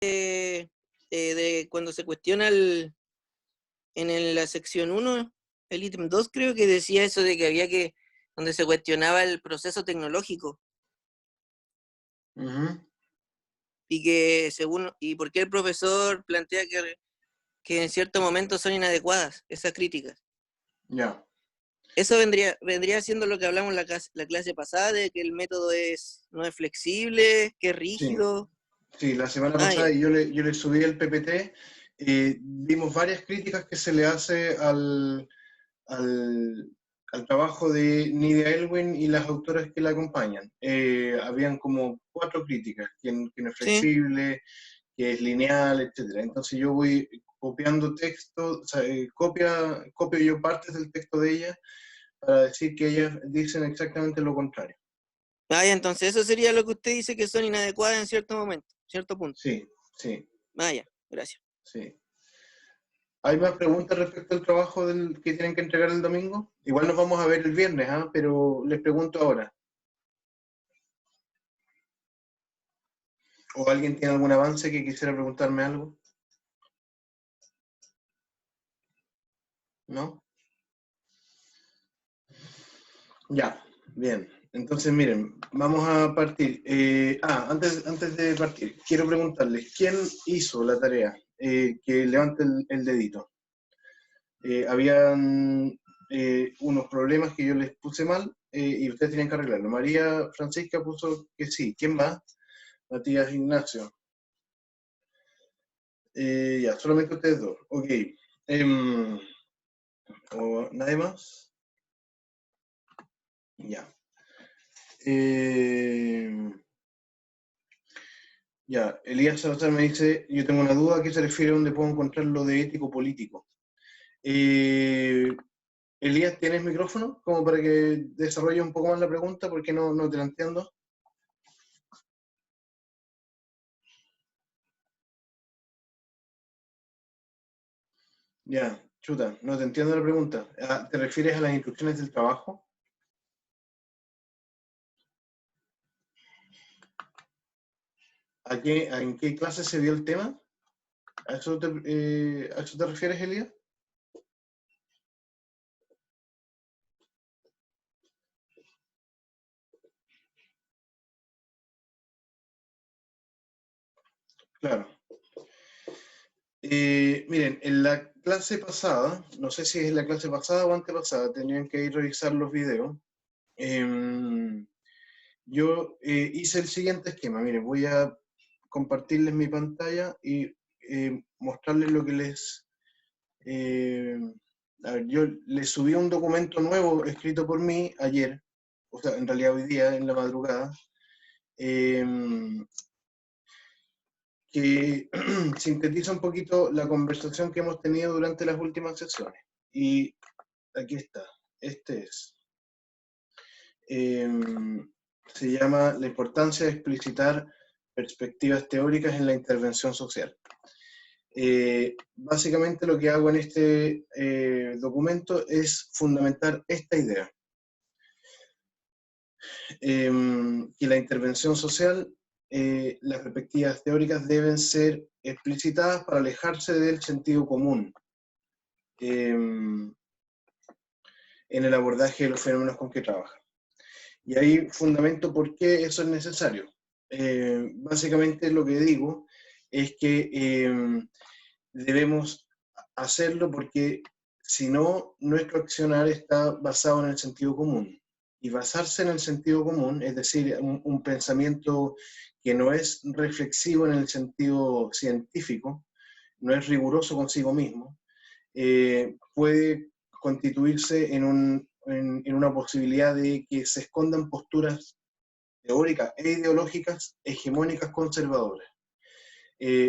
de cuando se cuestiona la sección 1, el ítem 2 creo que decía eso de que había que, donde se cuestionaba el proceso tecnológico. Y que según, y por qué el profesor plantea que en cierto momento son inadecuadas esas críticas. Ya. Eso vendría siendo lo que hablamos la clase pasada, de que el método no es flexible, que es rígido. Sí, la semana pasada yo le subí el PPT, vimos varias críticas que se le hace al trabajo de Nidia Elwin y las autoras que la acompañan. Habían como 4 críticas, que no es flexible, que es lineal, etc. Entonces yo voy copiando texto, o sea, copio yo partes del texto de ellas para decir que ellas dicen exactamente lo contrario. Entonces eso sería lo que usted dice que son inadecuadas en cierto momento, cierto punto. Sí, sí. Gracias. Sí. ¿Hay más preguntas respecto al trabajo que tienen que entregar el domingo? Igual nos vamos a ver el viernes, pero les pregunto ahora. ¿O alguien tiene algún avance que quisiera preguntarme algo? ¿No? Ya, bien. Entonces, miren, vamos a partir. Antes de partir, quiero preguntarles, ¿quién hizo la tarea? Que levante el dedito. Habían unos problemas que yo les puse mal y ustedes tenían que arreglarlo. María Francisca puso que sí. ¿Quién va? Matías Ignacio. Ya, solamente ustedes dos. Ok. ¿Nadie más? Ya. Ya, Elías Salazar me dice, yo tengo una duda, ¿a qué se refiere donde puedo encontrar lo de ético político? Elías, ¿tienes micrófono? Como para que desarrolle un poco más la pregunta, porque no te la entiendo. Ya, chuta, no te entiendo la pregunta. ¿Te refieres a las instrucciones del trabajo? ¿En qué clase se dio el tema? ¿A eso te refieres, Elías? Claro. Miren, en la clase pasada, no sé si es la clase pasada o antepasada, tenían que ir a revisar los videos. Yo hice el siguiente esquema. Miren, voy a compartirles mi pantalla y mostrarles lo que a ver, yo les subí un documento nuevo escrito por mí ayer, o sea, en realidad hoy día, en la madrugada, que sintetiza un poquito la conversación que hemos tenido durante las últimas sesiones. Y aquí está, este es. Se llama La importancia de explicitar perspectivas teóricas en la intervención social. Básicamente lo que hago en este documento es fundamentar esta idea. Que la intervención social, las perspectivas teóricas deben ser explicitadas para alejarse del sentido común en el abordaje de los fenómenos con que trabaja. Y ahí fundamento por qué eso es necesario. Básicamente lo que digo es que debemos hacerlo porque si no, nuestro accionar está basado en el sentido común. Y basarse en el sentido común, es decir, un pensamiento que no es reflexivo en el sentido científico, no es riguroso consigo mismo, puede constituirse en una posibilidad de que se escondan posturas teóricas e ideológicas hegemónicas conservadoras,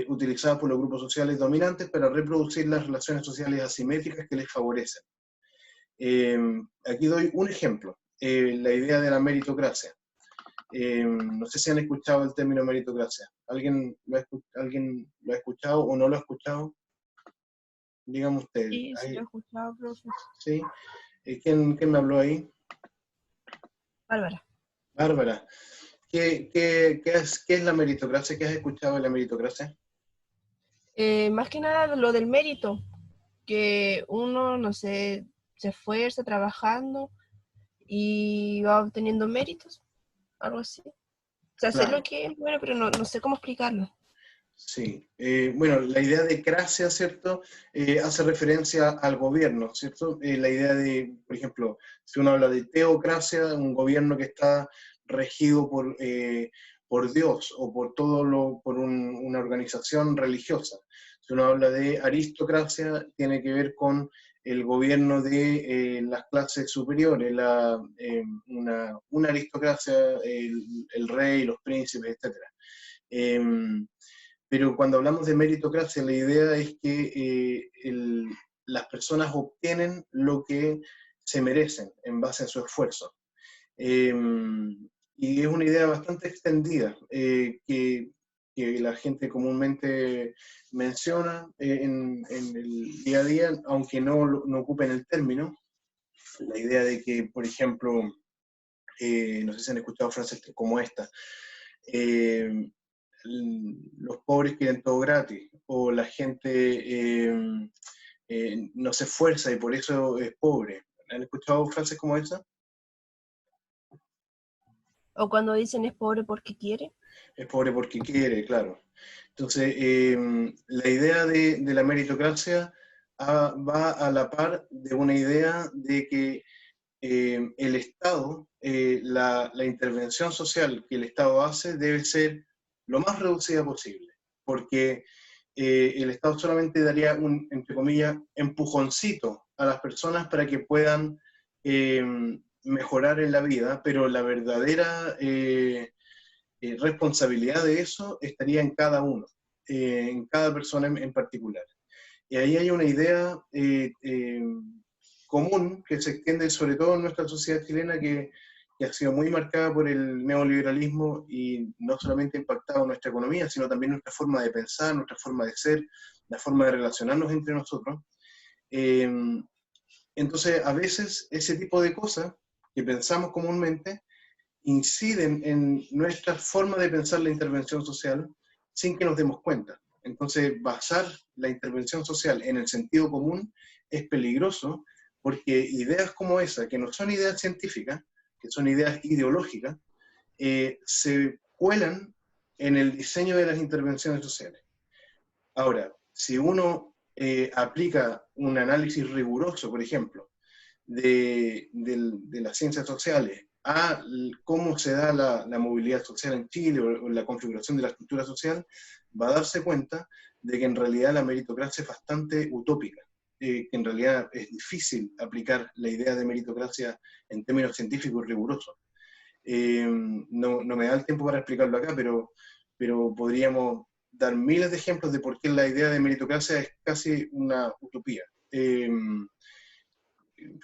utilizadas por los grupos sociales dominantes para reproducir las relaciones sociales asimétricas que les favorecen. Aquí doy un ejemplo, la idea de la meritocracia. No sé si han escuchado el término meritocracia. ¿Alguien lo ha escuchado o no lo ha escuchado? Dígame usted. Sí, sí lo he escuchado, profe. ¿Sí? ¿Quién me habló ahí? Bárbara. Bárbara. ¿Qué es la meritocracia? ¿Qué has escuchado de la meritocracia? Más que nada lo del mérito, que uno, no sé, se esfuerza trabajando y va obteniendo méritos, algo así. O sea, sé lo Claro, que es bueno, pero no sé cómo explicarlo. sí. Bueno, la idea de cracia, ¿cierto? Hace referencia al gobierno, ¿cierto? La idea de, por ejemplo, si uno habla de teocracia, un gobierno que está regido por Dios o por una organización religiosa. Si uno habla de aristocracia, tiene que ver con el gobierno de las clases superiores, una aristocracia, el rey, los príncipes, etc. Pero cuando hablamos de meritocracia, la idea es que las personas obtienen lo que se merecen en base a su esfuerzo. Eh, y es una idea bastante extendida que la gente comúnmente menciona en el día a día, aunque no ocupen el término. La idea de que, por ejemplo, no sé si han escuchado frases como esta, eh, los pobres quieren todo gratis, o la gente no se esfuerza y por eso es pobre. ¿Han escuchado frases como esa? O cuando dicen es pobre porque quiere. Es pobre porque quiere, claro. Entonces, la idea de la meritocracia va a la par de una idea de que el Estado, la intervención social que el Estado hace debe ser lo más reducida posible, porque el Estado solamente daría un, entre comillas, empujoncito a las personas para que puedan eh, mejorar en la vida, pero la verdadera responsabilidad de eso estaría en cada uno, en cada persona en particular. Y ahí hay una idea común que se extiende sobre todo en nuestra sociedad chilena que ha sido muy marcada por el neoliberalismo y no solamente ha impactado nuestra economía, sino también nuestra forma de pensar, nuestra forma de ser, la forma de relacionarnos entre nosotros. Eh, entonces, a veces ese tipo de cosas que pensamos comúnmente inciden en nuestra forma de pensar la intervención social sin que nos demos cuenta. Entonces, basar la intervención social en el sentido común es peligroso porque ideas como esa, que no son ideas científicas, que son ideas ideológicas, se cuelan en el diseño de las intervenciones sociales. Ahora, si uno aplica un análisis riguroso, por ejemplo, de las ciencias sociales a cómo se da la movilidad social en Chile o la configuración de la estructura social, va a darse cuenta de que en realidad la meritocracia es bastante utópica, que en realidad es difícil aplicar la idea de meritocracia en términos científicos rigurosos. No me da el tiempo para explicarlo acá, pero podríamos dar miles de ejemplos de por qué la idea de meritocracia es casi una utopía.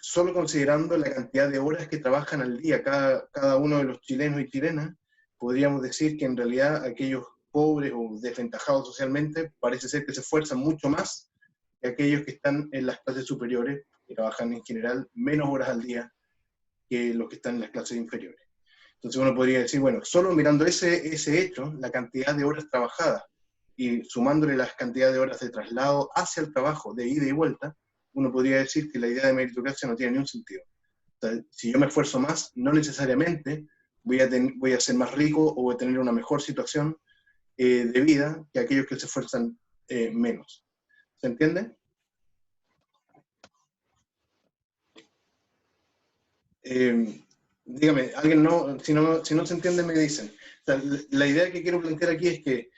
Solo considerando la cantidad de horas que trabajan al día cada uno de los chilenos y chilenas, podríamos decir que en realidad aquellos pobres o desventajados socialmente parece ser que se esfuerzan mucho más que aquellos que están en las clases superiores, que trabajan en general menos horas al día que los que están en las clases inferiores. Entonces uno podría decir, bueno, solo mirando ese hecho, la cantidad de horas trabajadas y sumándole las cantidades de horas de traslado hacia el trabajo, de ida y vuelta, uno podría decir que la idea de meritocracia no tiene ni un sentido. O sea, si yo me esfuerzo más, no necesariamente voy a ser más rico o voy a tener una mejor situación de vida que aquellos que se esfuerzan menos. ¿Se entiende? Dígame, alguien si no se entiende me dicen. O sea, la idea que quiero plantear aquí es que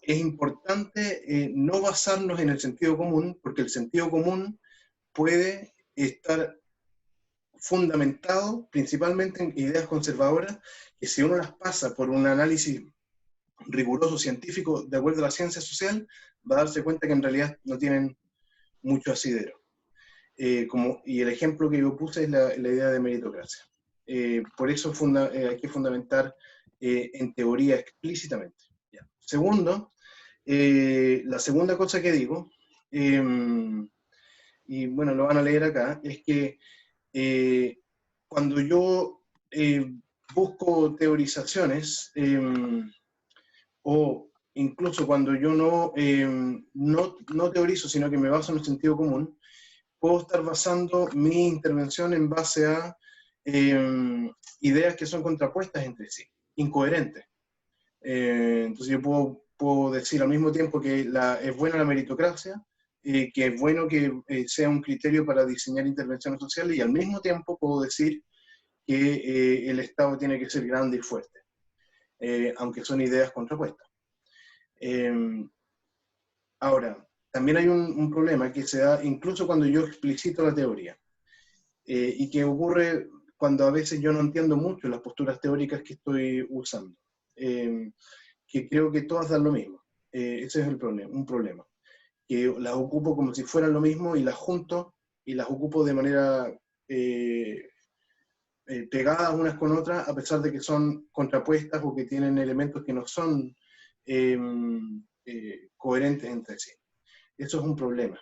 es importante no basarnos en el sentido común, porque el sentido común puede estar fundamentado principalmente en ideas conservadoras, que si uno las pasa por un análisis riguroso científico de acuerdo a la ciencia social, va a darse cuenta que en realidad no tienen mucho asidero. Y el ejemplo que yo puse es la idea de meritocracia. Por eso hay que fundamentar en teoría explícitamente. Ya. Segundo, la segunda cosa que digo, y bueno, lo van a leer acá, es que cuando yo busco teorizaciones o incluso cuando yo no teorizo, sino que me baso en el sentido común, puedo estar basando mi intervención en base a ideas que son contrapuestas entre sí, incoherentes. Entonces yo puedo decir al mismo tiempo que es buena la meritocracia, que es bueno que sea un criterio para diseñar intervenciones sociales, y al mismo tiempo puedo decir que el Estado tiene que ser grande y fuerte, aunque son ideas contrapuestas. Ahora, también hay un problema que se da incluso cuando yo explicito la teoría, y que ocurre cuando a veces yo no entiendo mucho las posturas teóricas que estoy usando, que creo que todas dan lo mismo. Ese es el problema, un problema, que las ocupo como si fueran lo mismo y las junto y las ocupo de manera pegadas unas con otras, a pesar de que son contrapuestas o que tienen elementos que no son coherentes entre sí. Eso es un problema.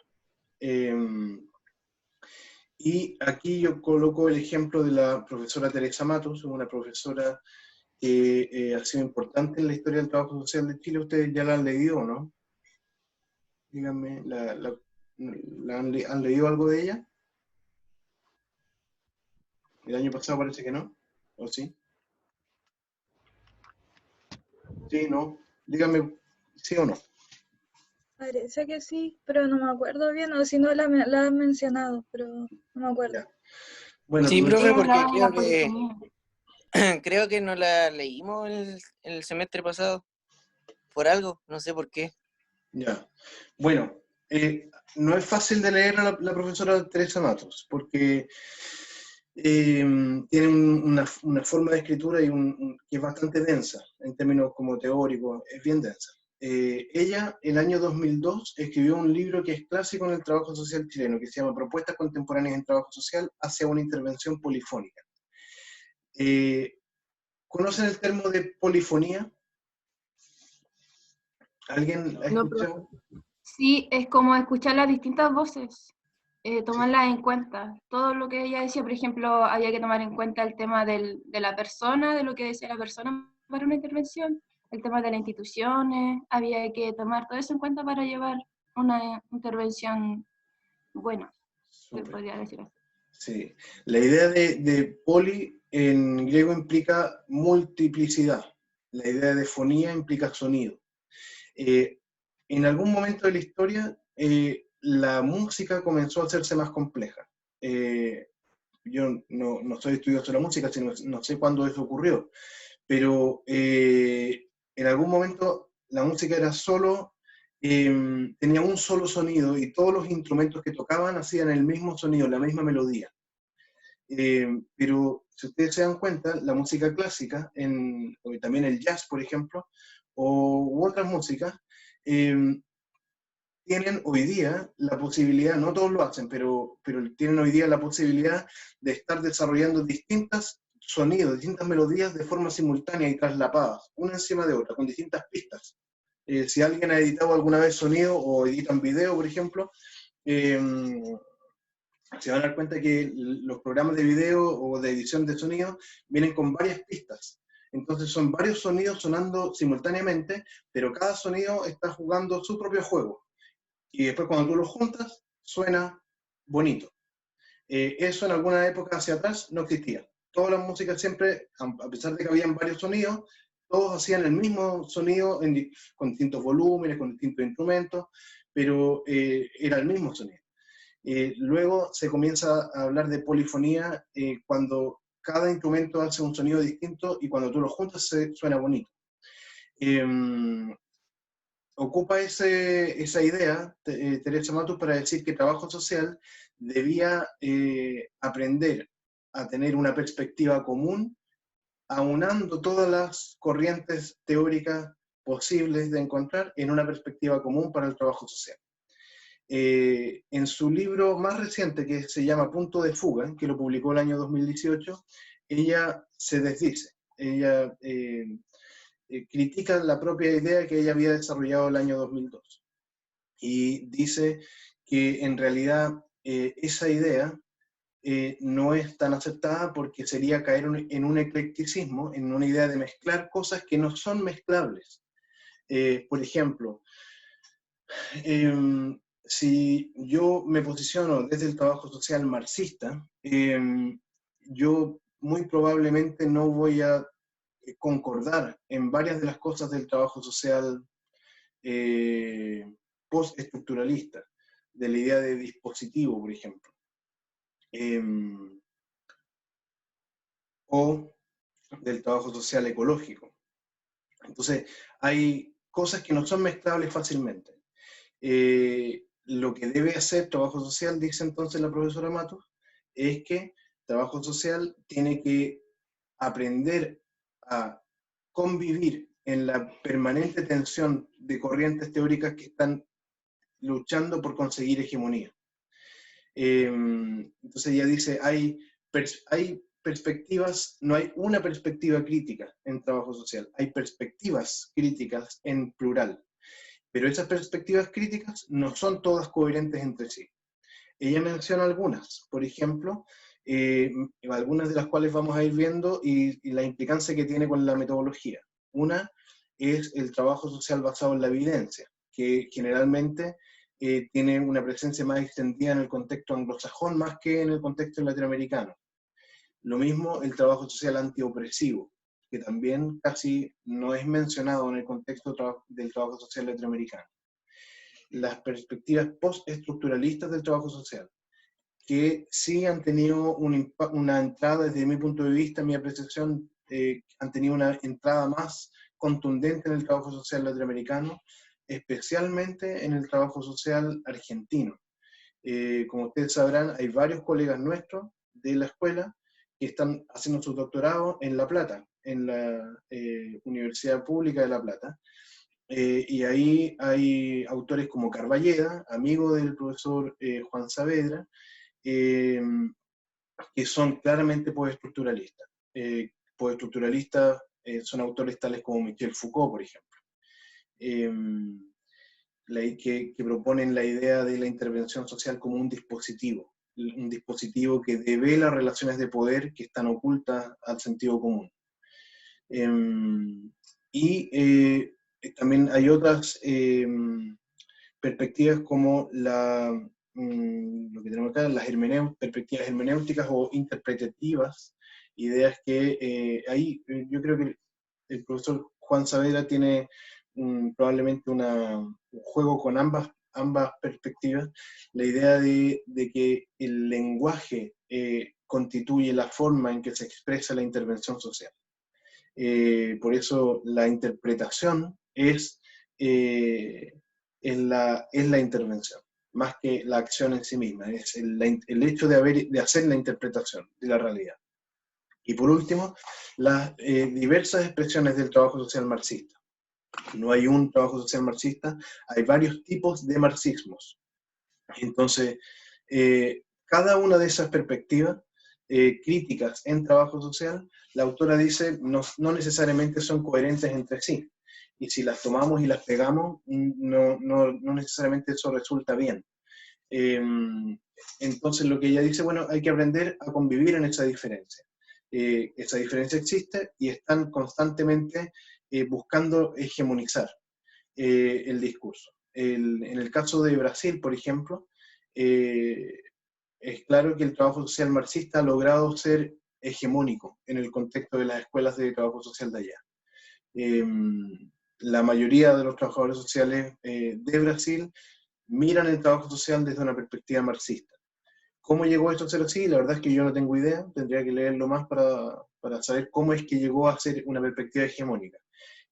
Y aquí yo coloco el ejemplo de la profesora Teresa Matos, una profesora que ha sido importante en la historia del trabajo social de Chile. Ustedes ya la han leído, ¿no? Díganme, ¿han leído algo de ella? El año pasado parece que no, ¿o sí? Sí, no. Díganme, ¿sí o no? Parece que sí, pero no me acuerdo bien, o si no la han mencionado, pero no me acuerdo. Ya. Bueno, Sí, profe, porque Hablaba de la polifonía. creo que no la leímos el semestre pasado, por algo, no sé por qué. Ya. Bueno, no es fácil de leer a la profesora Teresa Matos, porque tiene una forma de escritura que es bastante densa, en términos como teóricos, es bien densa. Ella, el año 2002, escribió un libro que es clásico en el trabajo social chileno, que se llama Propuestas Contemporáneas en Trabajo Social hacia una intervención polifónica. ¿Conocen el término de polifonía? ¿Alguien ha escuchado? Sí, es como escuchar las distintas voces, tomarlas en cuenta. Todo lo que ella decía, por ejemplo, había que tomar en cuenta el tema de la persona, de lo que decía la persona para una intervención, el tema de las instituciones, había que tomar todo eso en cuenta para llevar una intervención buena, se Súper. podría decir así. Sí. La idea de poli en griego implica multiplicidad. La idea de fonía implica sonido. En algún momento de la historia, la música comenzó a hacerse más compleja. Yo no soy estudioso de la música, sino no sé cuándo eso ocurrió, pero en algún momento la música era solo, tenía un solo sonido y todos los instrumentos que tocaban hacían el mismo sonido, la misma melodía. Pero si ustedes se dan cuenta, la música clásica, o también el jazz, por ejemplo, u otras músicas, tienen hoy día la posibilidad, no todos lo hacen, pero tienen hoy día la posibilidad de estar desarrollando distintos sonidos, distintas melodías de forma simultánea y traslapadas, una encima de otra, con distintas pistas. Si alguien ha editado alguna vez sonido o editan video, por ejemplo, se van a dar cuenta que los programas de video o de edición de sonido vienen con varias pistas. Entonces son varios sonidos sonando simultáneamente, pero cada sonido está jugando su propio juego. Y después cuando tú los juntas, suena bonito. Eso en alguna época hacia atrás no existía. Todas las músicas siempre, a pesar de que habían varios sonidos, todos hacían el mismo sonido con distintos volúmenes, con distintos instrumentos, pero era el mismo sonido. Luego se comienza a hablar de polifonía cuando cada instrumento hace un sonido distinto y cuando tú los juntas suena bonito. Ocupa esa idea, Teresa Matos, para decir que trabajo social debía aprender a tener una perspectiva común, aunando todas las corrientes teóricas posibles de encontrar en una perspectiva común para el trabajo social. En su libro más reciente, que se llama Punto de Fuga, que lo publicó el año 2018, ella se desdice, ella critica la propia idea que ella había desarrollado el año 2002 y dice que en realidad esa idea no es tan aceptada porque sería caer en un eclecticismo, en una idea de mezclar cosas que no son mezclables. Por ejemplo, si yo me posiciono desde el trabajo social marxista, yo muy probablemente no voy a concordar en varias de las cosas del trabajo social postestructuralista, de la idea de dispositivo, por ejemplo, o del trabajo social ecológico. Entonces, hay cosas que no son mezclables fácilmente. Lo que debe hacer trabajo social, dice entonces la profesora Matos, es que trabajo social tiene que aprender a convivir en la permanente tensión de corrientes teóricas que están luchando por conseguir hegemonía. Entonces ella dice, hay perspectivas, no hay una perspectiva crítica en trabajo social, hay perspectivas críticas en plural, pero esas perspectivas críticas no son todas coherentes entre sí. Ella menciona algunas, por ejemplo, algunas de las cuales vamos a ir viendo y la implicancia que tiene con la metodología. Una es el trabajo social basado en la evidencia, que generalmente tiene una presencia más extendida en el contexto anglosajón más que en el contexto latinoamericano. Lo mismo el trabajo social antiopresivo, que también casi no es mencionado en el contexto del trabajo social latinoamericano. Las perspectivas postestructuralistas del trabajo social, que sí han tenido una entrada, desde mi punto de vista, mi apreciación, han tenido una entrada más contundente en el trabajo social latinoamericano, especialmente en el trabajo social argentino. Como ustedes sabrán, hay varios colegas nuestros de la escuela que están haciendo su doctorado en La Plata, en la Universidad Pública de La Plata, y ahí hay autores como Carballeda, amigo del profesor Juan Saavedra, que son claramente postestructuralistas. Postestructuralistas son autores tales como Michel Foucault, por ejemplo, que proponen la idea de la intervención social como un dispositivo que devela relaciones de poder que están ocultas al sentido común. También hay otras perspectivas como lo que tenemos acá, las perspectivas hermenéuticas o interpretativas, ideas que yo creo que el profesor Juan Saavedra tiene probablemente un juego con ambas perspectivas, la idea de que el lenguaje constituye la forma en que se expresa la intervención social. Por eso la interpretación es la intervención, más que la acción en sí misma, es el hecho de hacer la interpretación de la realidad. Y por último, las diversas expresiones del trabajo social marxista. No hay un trabajo social marxista, hay varios tipos de marxismos. Entonces, cada una de esas perspectivas críticas en trabajo social, la autora dice, no necesariamente son coherentes entre sí. Y si las tomamos y las pegamos, no necesariamente eso resulta bien. Entonces lo que ella dice, bueno, hay que aprender a convivir en esa diferencia. Esa diferencia existe y están constantemente buscando hegemonizar el discurso. En el caso de Brasil, por ejemplo, es claro que el trabajo social marxista ha logrado ser hegemónico en el contexto de las escuelas de trabajo social de allá. La mayoría de los trabajadores sociales de Brasil miran el trabajo social desde una perspectiva marxista. ¿Cómo llegó esto a ser así? La verdad es que yo no tengo idea, tendría que leerlo más para saber cómo es que llegó a ser una perspectiva hegemónica.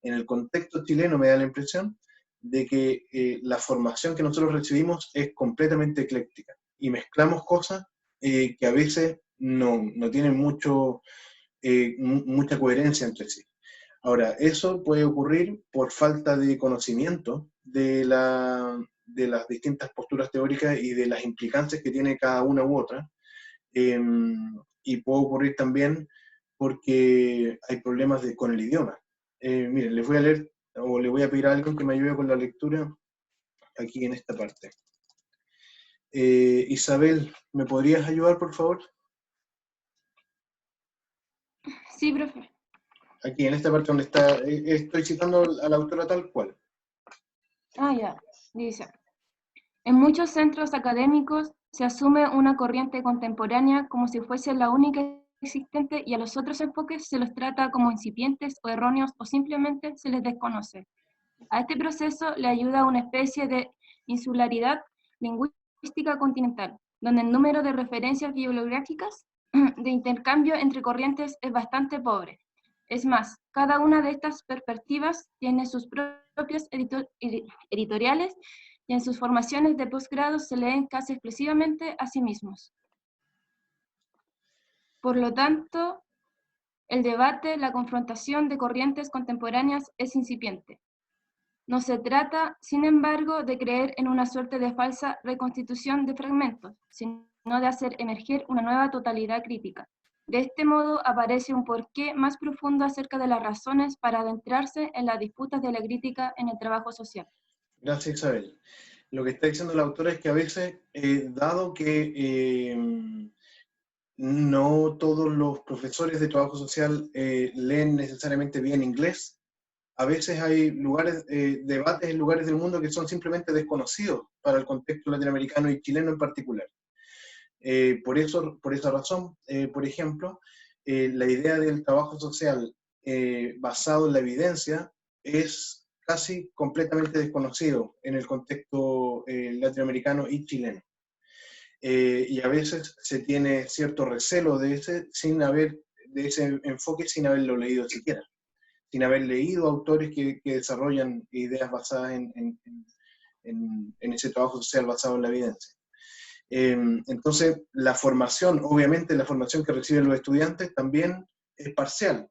En el contexto chileno me da la impresión de que la formación que nosotros recibimos es completamente ecléctica y mezclamos cosas que a veces no tienen mucha coherencia entre sí. Ahora, eso puede ocurrir por falta de conocimiento de las distintas posturas teóricas y de las implicancias que tiene cada una u otra, y puede ocurrir también porque hay problemas con el idioma. Miren, les voy a leer, o le voy a pedir a alguien que me ayude con la lectura aquí en esta parte. Isabel, ¿me podrías ayudar, por favor? Sí, profe. Aquí, en esta parte donde está, estoy citando a la autora tal cual. Ya, dice. En muchos centros académicos se asume una corriente contemporánea como si fuese la única existente y a los otros enfoques se los trata como incipientes o erróneos o simplemente se les desconoce. A este proceso le ayuda una especie de insularidad lingüística continental, donde el número de referencias bibliográficas de intercambio entre corrientes es bastante pobre. Es más, cada una de estas perspectivas tiene sus propias editoriales y en sus formaciones de posgrado se leen casi exclusivamente a sí mismos. Por lo tanto, el debate, la confrontación de corrientes contemporáneas es incipiente. No se trata, sin embargo, de creer en una suerte de falsa reconstitución de fragmentos, sino de hacer emerger una nueva totalidad crítica. De este modo aparece un porqué más profundo acerca de las razones para adentrarse en las disputas de la crítica en el trabajo social. Gracias, Isabel. Lo que está diciendo la autora es que a veces, dado que no todos los profesores de trabajo social leen necesariamente bien inglés, a veces hay lugares, debates en lugares del mundo que son simplemente desconocidos para el contexto latinoamericano y chileno en particular. Por esa razón, por ejemplo, la idea del trabajo social basado en la evidencia es casi completamente desconocido en el contexto latinoamericano y chileno. Y a veces se tiene cierto recelo de ese enfoque sin haberlo leído siquiera, sin haber leído autores que desarrollan ideas basadas en ese trabajo social basado en la evidencia. Entonces, la formación, obviamente la formación que reciben los estudiantes también es parcial.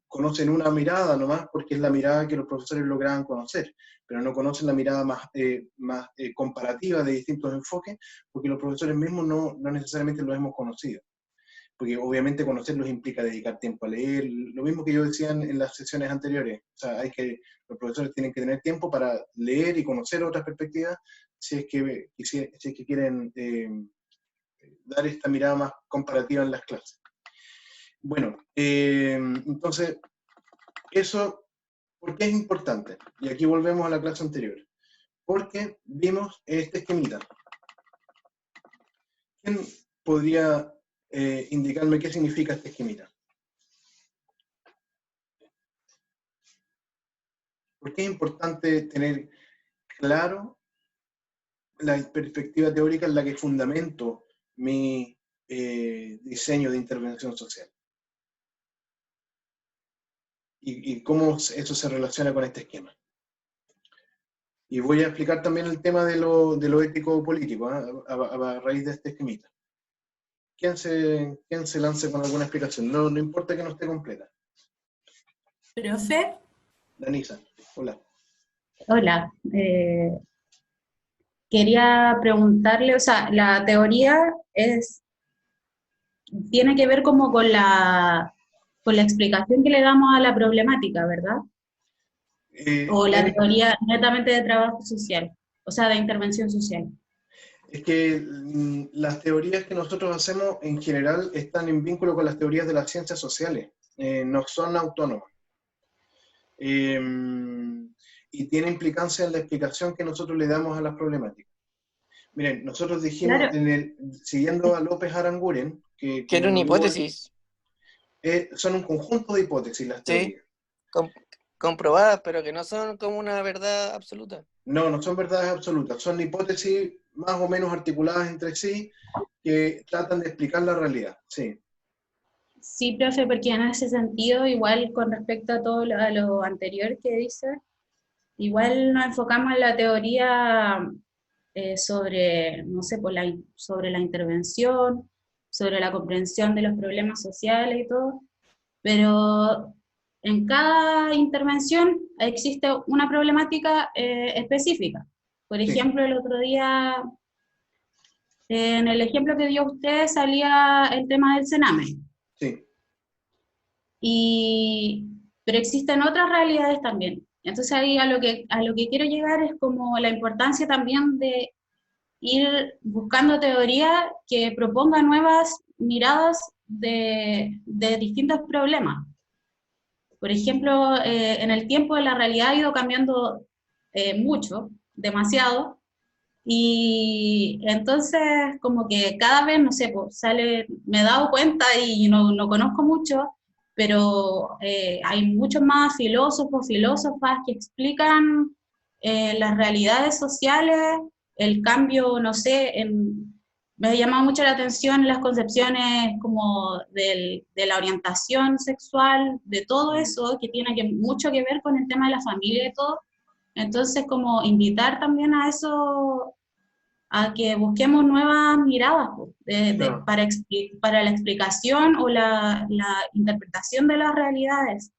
Conocen una mirada nomás porque es la mirada que los profesores lograban conocer, pero no conocen la mirada más comparativa de distintos enfoques porque los profesores mismos no necesariamente los hemos conocido. Porque obviamente conocerlos implica dedicar tiempo a leer, lo mismo que yo decía en las sesiones anteriores. O sea, los profesores tienen que tener tiempo para leer y conocer otras perspectivas si es que quieren dar esta mirada más comparativa en las clases. Bueno, entonces, eso, ¿por qué es importante? Y aquí volvemos a la clase anterior. Porque vimos este esquemita. ¿Quién podría indicarme qué significa este esquemita? ¿Por qué es importante tener claro la perspectiva teórica en la que fundamento mi diseño de intervención social? Y cómo eso se relaciona con este esquema. Y voy a explicar también el tema de lo ético-político, a raíz de este esquemita. ¿Quién se lance con alguna explicación? No importa que no esté completa. Profe. Danisa, hola. Hola. Quería preguntarle, o sea, la teoría tiene que ver como con la explicación que le damos a la problemática, ¿verdad? O la teoría netamente de trabajo social, o sea, de intervención social. Es que las teorías que nosotros hacemos en general están en vínculo con las teorías de las ciencias sociales, no son autónomas. Y tiene implicancia en la explicación que nosotros le damos a las problemáticas. Miren, nosotros dijimos, claro, siguiendo a López Aranguren, que era una hipótesis. Son un conjunto de hipótesis las teorías. Comprobadas, pero que no son como una verdad absoluta. No son verdades absolutas, son hipótesis más o menos articuladas entre sí que tratan de explicar la realidad, sí. Sí, profe, porque en ese sentido, igual con respecto a todo lo anterior que dice, igual nos enfocamos en la teoría sobre, no sé, sobre la intervención, sobre la comprensión de los problemas sociales y todo, pero en cada intervención existe una problemática específica. Por ejemplo, el otro día, en el ejemplo que dio usted, salía el tema del cename. Sí. Pero existen otras realidades también. Entonces ahí a lo que quiero llegar es como la importancia también de ir buscando teoría que proponga nuevas miradas de distintos problemas. Por ejemplo, en el tiempo la realidad ha ido cambiando mucho, demasiado, y entonces como que cada vez, no sé, pues sale, me he dado cuenta y no conozco mucho, pero hay muchos más filósofos, filósofas que explican las realidades sociales, el cambio, no sé, me ha llamado mucho la atención las concepciones como de la orientación sexual, de todo eso, que tiene mucho que ver con el tema de la familia y todo. Entonces, como invitar también a eso, a que busquemos nuevas miradas pues, Claro. para la explicación o la interpretación de las realidades.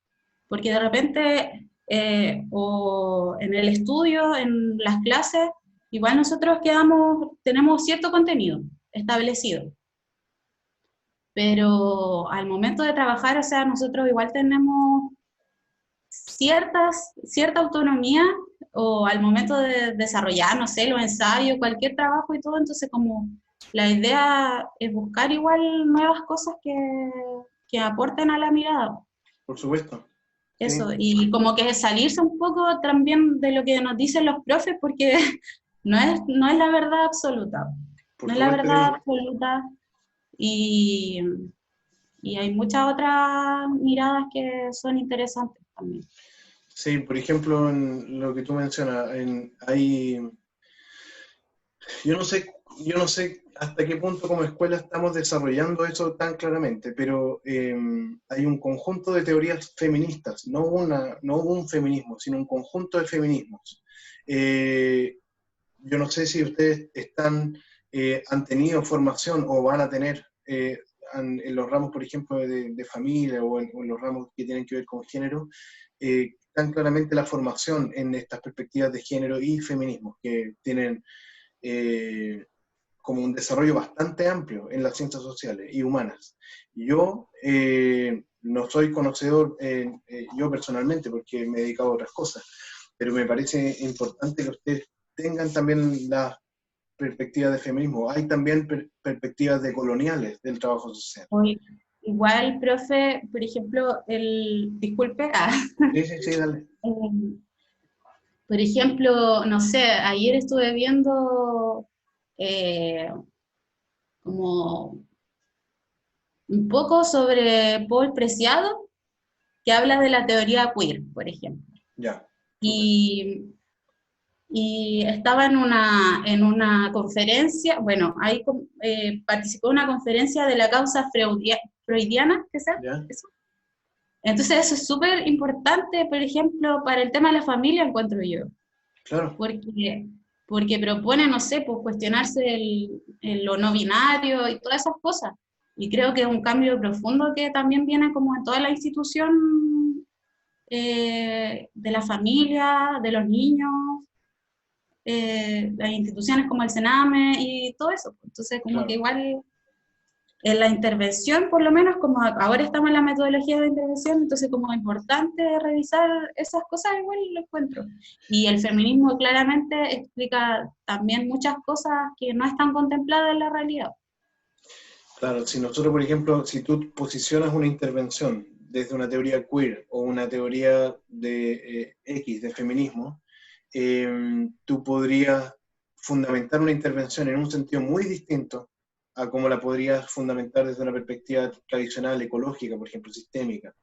Porque de repente, o en el estudio, en las clases, igual nosotros tenemos cierto contenido establecido. Pero al momento de trabajar, o sea, nosotros igual tenemos cierta autonomía, o al momento de desarrollar, no sé, los ensayos, cualquier trabajo y todo, entonces como la idea es buscar igual nuevas cosas que aporten a la mirada. Por supuesto. Eso, Sí, y como que salirse un poco también de lo que nos dicen los profes, porque no es la verdad absoluta. por No es la supuesto que verdad no. absoluta, y, y hay muchas otras miradas que son interesantes también. Sí, por ejemplo, en lo que tú mencionas, yo no sé hasta qué punto como escuela estamos desarrollando eso tan claramente, pero hay un conjunto de teorías feministas, no un feminismo, sino un conjunto de feminismos. Yo no sé si ustedes han tenido formación o van a tener en los ramos, por ejemplo, de familia o en los ramos que tienen que ver con género, tan claramente la formación en estas perspectivas de género y feminismo, que tienen como un desarrollo bastante amplio en las ciencias sociales y humanas. Yo no soy conocedor, yo personalmente, porque me he dedicado a otras cosas, pero me parece importante que ustedes tengan también la perspectiva de feminismo. Hay también perspectivas decoloniales del trabajo social. Igual, profe, por ejemplo, disculpe, Sí, dale. por ejemplo, no sé, ayer estuve viendo como un poco sobre Paul Preciado, que habla de la teoría queer, por ejemplo. Ya. Y, y estaba en una conferencia, bueno, ahí participó en una conferencia de la causa freudiana, ¿qué sea? Ya. ¿Eso? Entonces eso es súper importante, por ejemplo, para el tema de la familia, encuentro yo. Claro. Porque propone, no sé, pues cuestionarse lo no binario y todas esas cosas. Y creo que es un cambio profundo que también viene como en toda la institución de la familia, de los niños, las instituciones como el Sename y todo eso. Entonces, como Claro. que igual en la intervención, por lo menos, como ahora estamos en la metodología de intervención, entonces como es importante revisar esas cosas, igual lo encuentro. Y el feminismo claramente explica también muchas cosas que no están contempladas en la realidad. Claro, si nosotros, por ejemplo, si tú posicionas una intervención desde una teoría queer o una teoría de X, de feminismo, tú podrías fundamentar una intervención en un sentido muy distinto a como la podrías fundamentar desde una perspectiva tradicional, ecológica, por ejemplo, sistémica.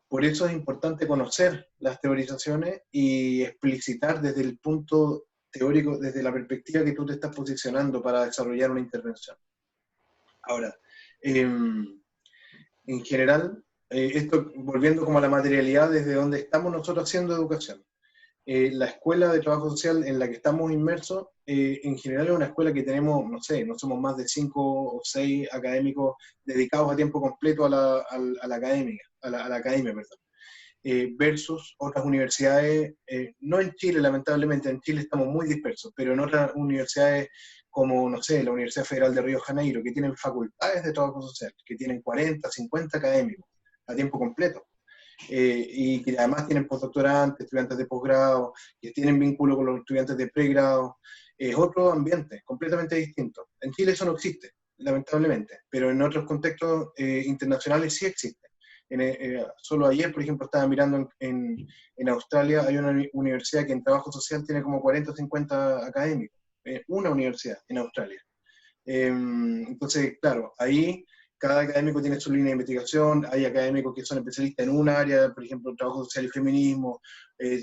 Por eso es importante conocer las teorizaciones y explicitar desde el punto teórico, desde la perspectiva que tú te estás posicionando para desarrollar una intervención. Ahora, en general, esto volviendo como a la materialidad desde donde estamos nosotros haciendo educación. La escuela de trabajo social en la que estamos inmersos, en general es una escuela que tenemos, no sé, no somos más de 5 o 6 académicos dedicados a tiempo completo a la academia, perdón. Versus otras universidades, no en Chile, lamentablemente, en Chile estamos muy dispersos, pero en otras universidades como, no sé, la Universidad Federal de Río de Janeiro, que tienen facultades de trabajo social, que tienen 40, 50 académicos a tiempo completo. Y que además tienen postdoctorantes, estudiantes de posgrado, que tienen vínculo con los estudiantes de pregrado, es otro ambiente, completamente distinto. En Chile eso no existe, lamentablemente, pero en otros contextos internacionales sí existe. Solo ayer, por ejemplo, estaba mirando en Australia, hay una universidad que en trabajo social tiene como 40 o 50 académicos, una universidad en Australia. Entonces, claro, ahí cada académico tiene su línea de investigación, hay académicos que son especialistas en un área, por ejemplo, trabajo social y feminismo,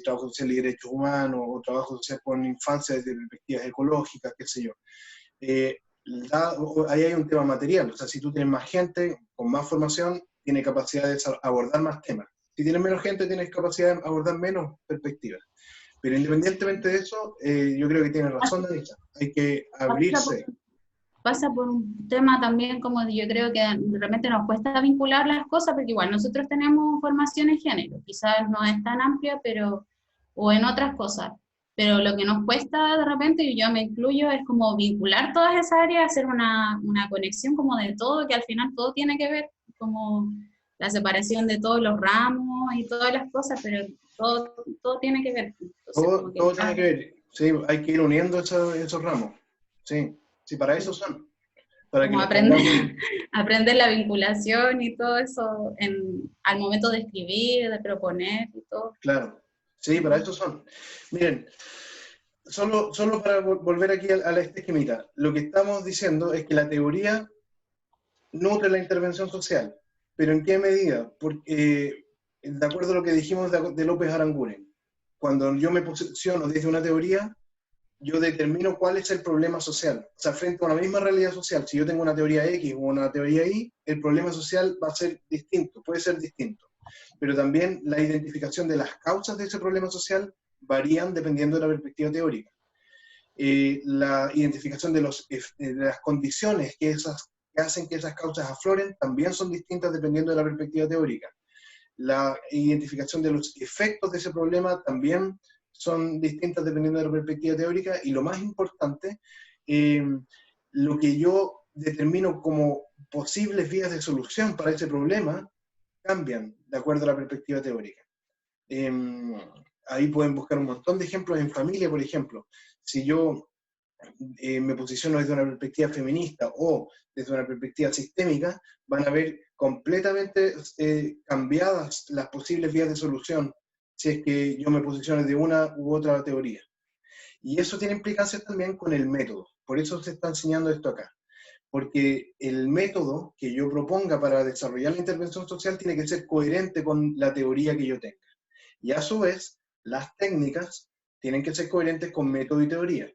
trabajo social y derechos humanos, o trabajo social con infancia desde perspectivas ecológicas, qué sé yo. Ahí hay un tema material, o sea, si tú tienes más gente con más formación, tiene capacidad de abordar más temas. Si tienes menos gente, tienes capacidad de abordar menos perspectivas. Pero independientemente de eso, yo creo que tiene razón, Danisa. Hay que abrirse. Pasa por un tema también como yo creo que realmente nos cuesta vincular las cosas, porque igual nosotros tenemos formación en género, quizás no es tan amplia, pero, o en otras cosas, pero lo que nos cuesta de repente, y yo me incluyo, es como vincular todas esas áreas, hacer una conexión como de todo, que al final todo tiene que ver, como la separación de todos los ramos y todas las cosas, pero todo tiene que ver. Entonces, Todo tiene que ver, sí, hay que ir uniendo esos ramos, sí. Sí, para eso son. Para como aprender la vinculación y todo eso al momento de escribir, de proponer y todo. Claro, sí, para eso son. Miren, solo para volver aquí a este esquemita, lo que estamos diciendo es que la teoría nutre la intervención social, pero ¿en qué medida? Porque, de acuerdo a lo que dijimos de López Aranguren, cuando yo me posiciono desde una teoría, yo determino cuál es el problema social. O sea, frente a una misma realidad social, si yo tengo una teoría X o una teoría Y, el problema social va a ser distinto, puede ser distinto. Pero también la identificación de las causas de ese problema social varían dependiendo de la perspectiva teórica. La identificación de las condiciones que hacen que esas causas afloren también son distintas dependiendo de la perspectiva teórica. La identificación de los efectos de ese problema también son distintas dependiendo de la perspectiva teórica, y lo más importante, lo que yo determino como posibles vías de solución para ese problema cambian de acuerdo a la perspectiva teórica. Ahí pueden buscar un montón de ejemplos en familia, por ejemplo. Si yo me posiciono desde una perspectiva feminista o desde una perspectiva sistémica, van a ver completamente cambiadas las posibles vías de solución si es que yo me posiciono de una u otra teoría. Y eso tiene implicancias también con el método. Por eso se está enseñando esto acá. Porque el método que yo proponga para desarrollar la intervención social tiene que ser coherente con la teoría que yo tenga. Y a su vez, las técnicas tienen que ser coherentes con método y teoría.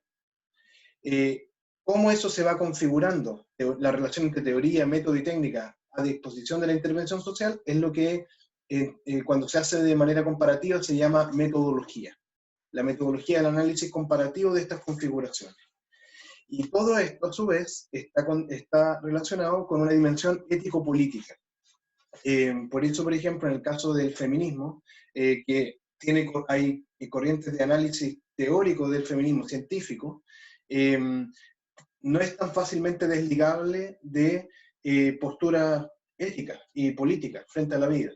¿Cómo eso se va configurando? La relación entre teoría, método y técnica a disposición de la intervención social es lo que cuando se hace de manera comparativa se llama metodología. La metodología del análisis comparativo de estas configuraciones. Y todo esto, a su vez, está relacionado con una dimensión ético-política. Por eso, por ejemplo, en el caso del feminismo, que hay corrientes de análisis teórico del feminismo científico, no es tan fácilmente desligable de postura ética y política frente a la vida.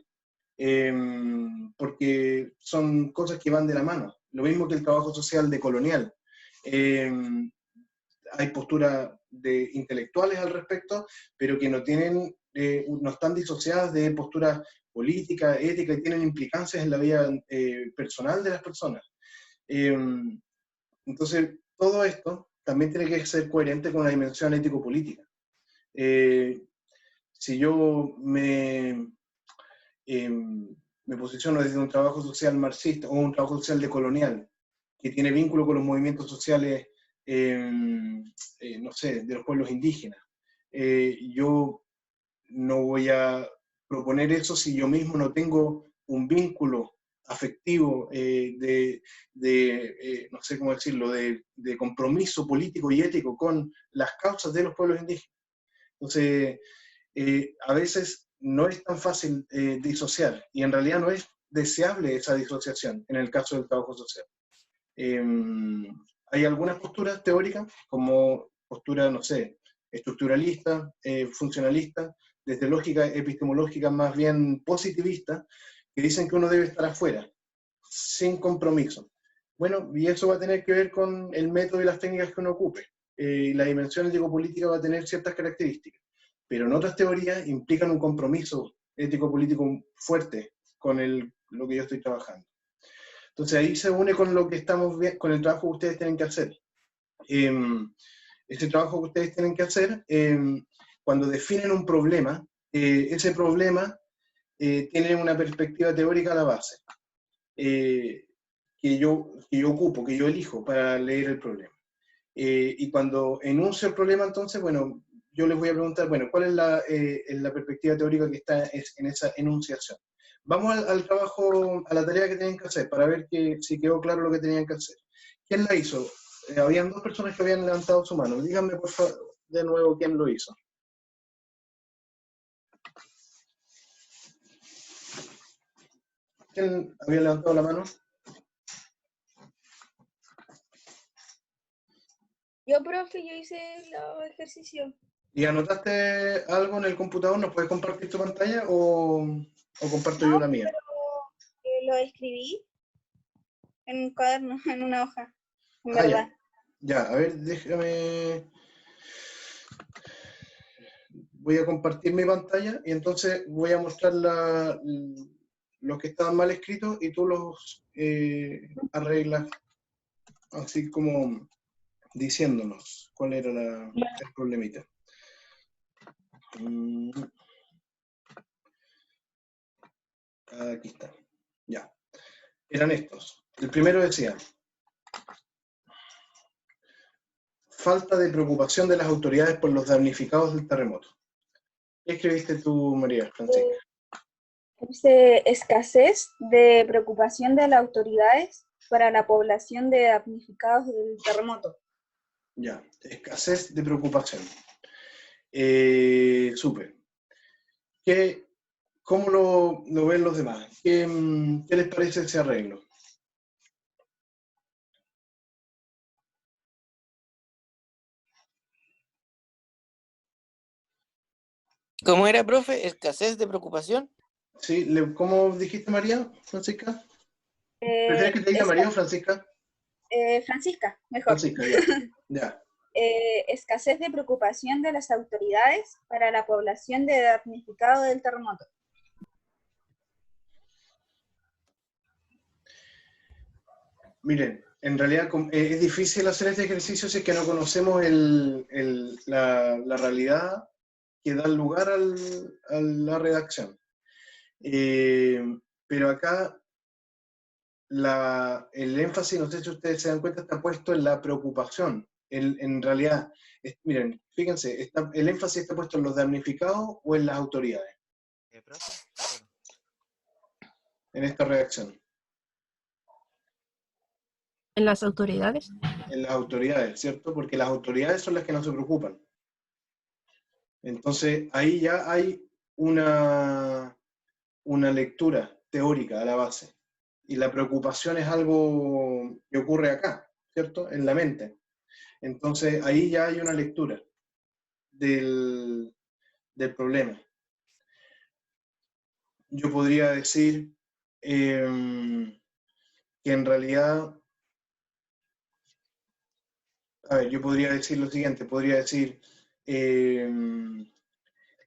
Porque son cosas que van de la mano. Lo mismo que el trabajo social decolonial. Hay posturas de intelectuales al respecto, pero que no están disociadas de posturas políticas, éticas, y tienen implicancias en la vida personal de las personas. Entonces, todo esto también tiene que ser coherente con la dimensión ético-política. Si yo me posiciono desde un trabajo social marxista o un trabajo social decolonial, que tiene vínculo con los movimientos sociales, no sé, de los pueblos indígenas, yo no voy a proponer eso si yo mismo no tengo un vínculo afectivo no sé cómo decirlo, de compromiso político y ético con las causas de los pueblos indígenas. Entonces, a veces no es tan fácil disociar, y en realidad no es deseable esa disociación en el caso del trabajo social. Hay algunas posturas teóricas, como postura, no sé, estructuralista, funcionalista, desde lógica epistemológica más bien positivista, que dicen que uno debe estar afuera, sin compromiso. Bueno, y eso va a tener que ver con el método y las técnicas que uno ocupe. La dimensión ético-política va a tener ciertas características, pero en otras teorías implican un compromiso ético-político fuerte con lo que yo estoy trabajando. Entonces ahí se une con lo que estamos viendo, con el trabajo que ustedes tienen que hacer. Ese trabajo que ustedes tienen que hacer, cuando definen un problema, ese problema tiene una perspectiva teórica a la base, que yo ocupo, que yo elijo para leer el problema. Y cuando enuncio el problema, entonces, bueno, yo les voy a preguntar, bueno, ¿cuál es la perspectiva teórica que está en esa enunciación? Vamos al trabajo, a la tarea que tienen que hacer, para ver si quedó claro lo que tenían que hacer. ¿Quién la hizo? Habían 2 personas que habían levantado su mano. Díganme, por favor, de nuevo, ¿quién lo hizo? ¿Quién había levantado la mano? Yo, profe, yo hice los ejercicios. ¿Y anotaste algo en el computador? ¿Nos puedes compartir tu pantalla o comparto yo la mía? Lo escribí en un cuaderno, en una hoja, en Ah, verdad. Ya, a ver, déjame... Voy a compartir mi pantalla y entonces voy a mostrar los que estaban mal escritos y tú los arreglas, así como diciéndonos cuál era el problemita. Aquí está. Ya. Eran estos. El primero decía: falta de preocupación de las autoridades por los damnificados del terremoto. ¿Qué escribiste tú, María Francisca? Dice escasez de preocupación de las autoridades para la población de damnificados del terremoto. Ya, escasez de preocupación. Súper. ¿Cómo lo ven los demás? ¿Qué les parece ese arreglo? ¿Cómo era, profe? ¿Escasez de preocupación? Sí, ¿cómo dijiste, María Francisca? ¿Prefieres que te diga María o Francisca? Francisca, mejor. Francisca, ya. Ya. Escasez de preocupación de las autoridades para la población de damnificados del terremoto. Miren, en realidad es difícil hacer este ejercicio si es que no conocemos la realidad que da lugar a la redacción. Pero acá el énfasis, no sé si ustedes se dan cuenta, está puesto en la preocupación. En realidad, miren, fíjense, el énfasis está puesto en los damnificados o en las autoridades. En esta redacción. ¿En las autoridades? En las autoridades, ¿cierto? Porque las autoridades son las que no se preocupan. Entonces, ahí ya hay una lectura teórica a la base. Y la preocupación es algo que ocurre acá, ¿cierto? En la mente. Entonces, ahí ya hay una lectura del problema. Yo podría decir que en realidad, a ver, yo podría decir lo siguiente, podría decir,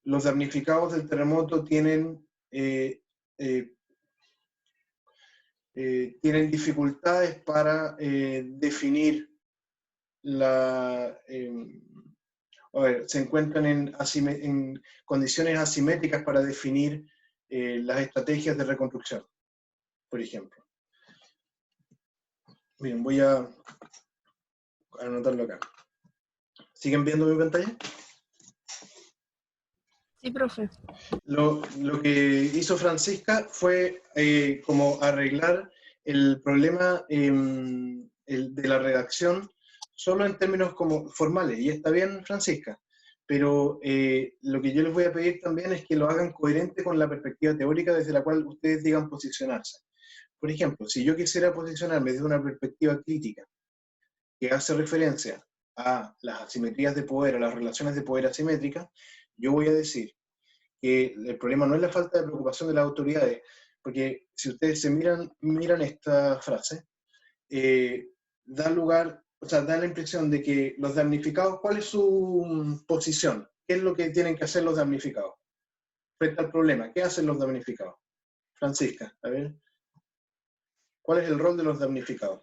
los damnificados del terremoto tienen dificultades para definir se encuentran en condiciones asimétricas para definir las estrategias de reconstrucción, por ejemplo. Bien, voy a anotarlo acá. ¿Siguen viendo mi pantalla? Sí, profe. Lo que hizo Francisca fue como arreglar el problema de la redacción solo en términos como formales, y está bien, Francisca, pero lo que yo les voy a pedir también es que lo hagan coherente con la perspectiva teórica desde la cual ustedes digan posicionarse. Por ejemplo, si yo quisiera posicionarme desde una perspectiva crítica que hace referencia a las asimetrías de poder, a las relaciones de poder asimétricas, yo voy a decir que el problema no es la falta de preocupación de las autoridades, porque si ustedes se miran esta frase, da la impresión de que los damnificados, ¿cuál es su posición? ¿Qué es lo que tienen que hacer los damnificados? frente al problema. ¿Qué hacen los damnificados? Francisca, a ver. ¿Cuál es el rol de los damnificados?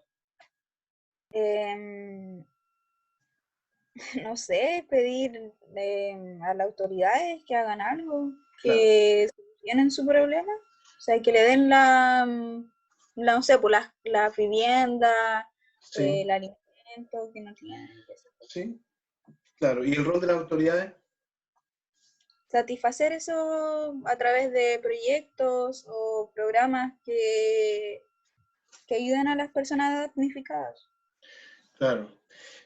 No sé, pedir a las autoridades que hagan algo, Claro. que solucionen su problema, o sea, que le den no sé, pues la vivienda, Sí, el alimento que no tienen, sí, claro. ¿Y el rol de las autoridades? satisfacer eso a través de proyectos o programas que ayuden a las personas damnificadas. Claro.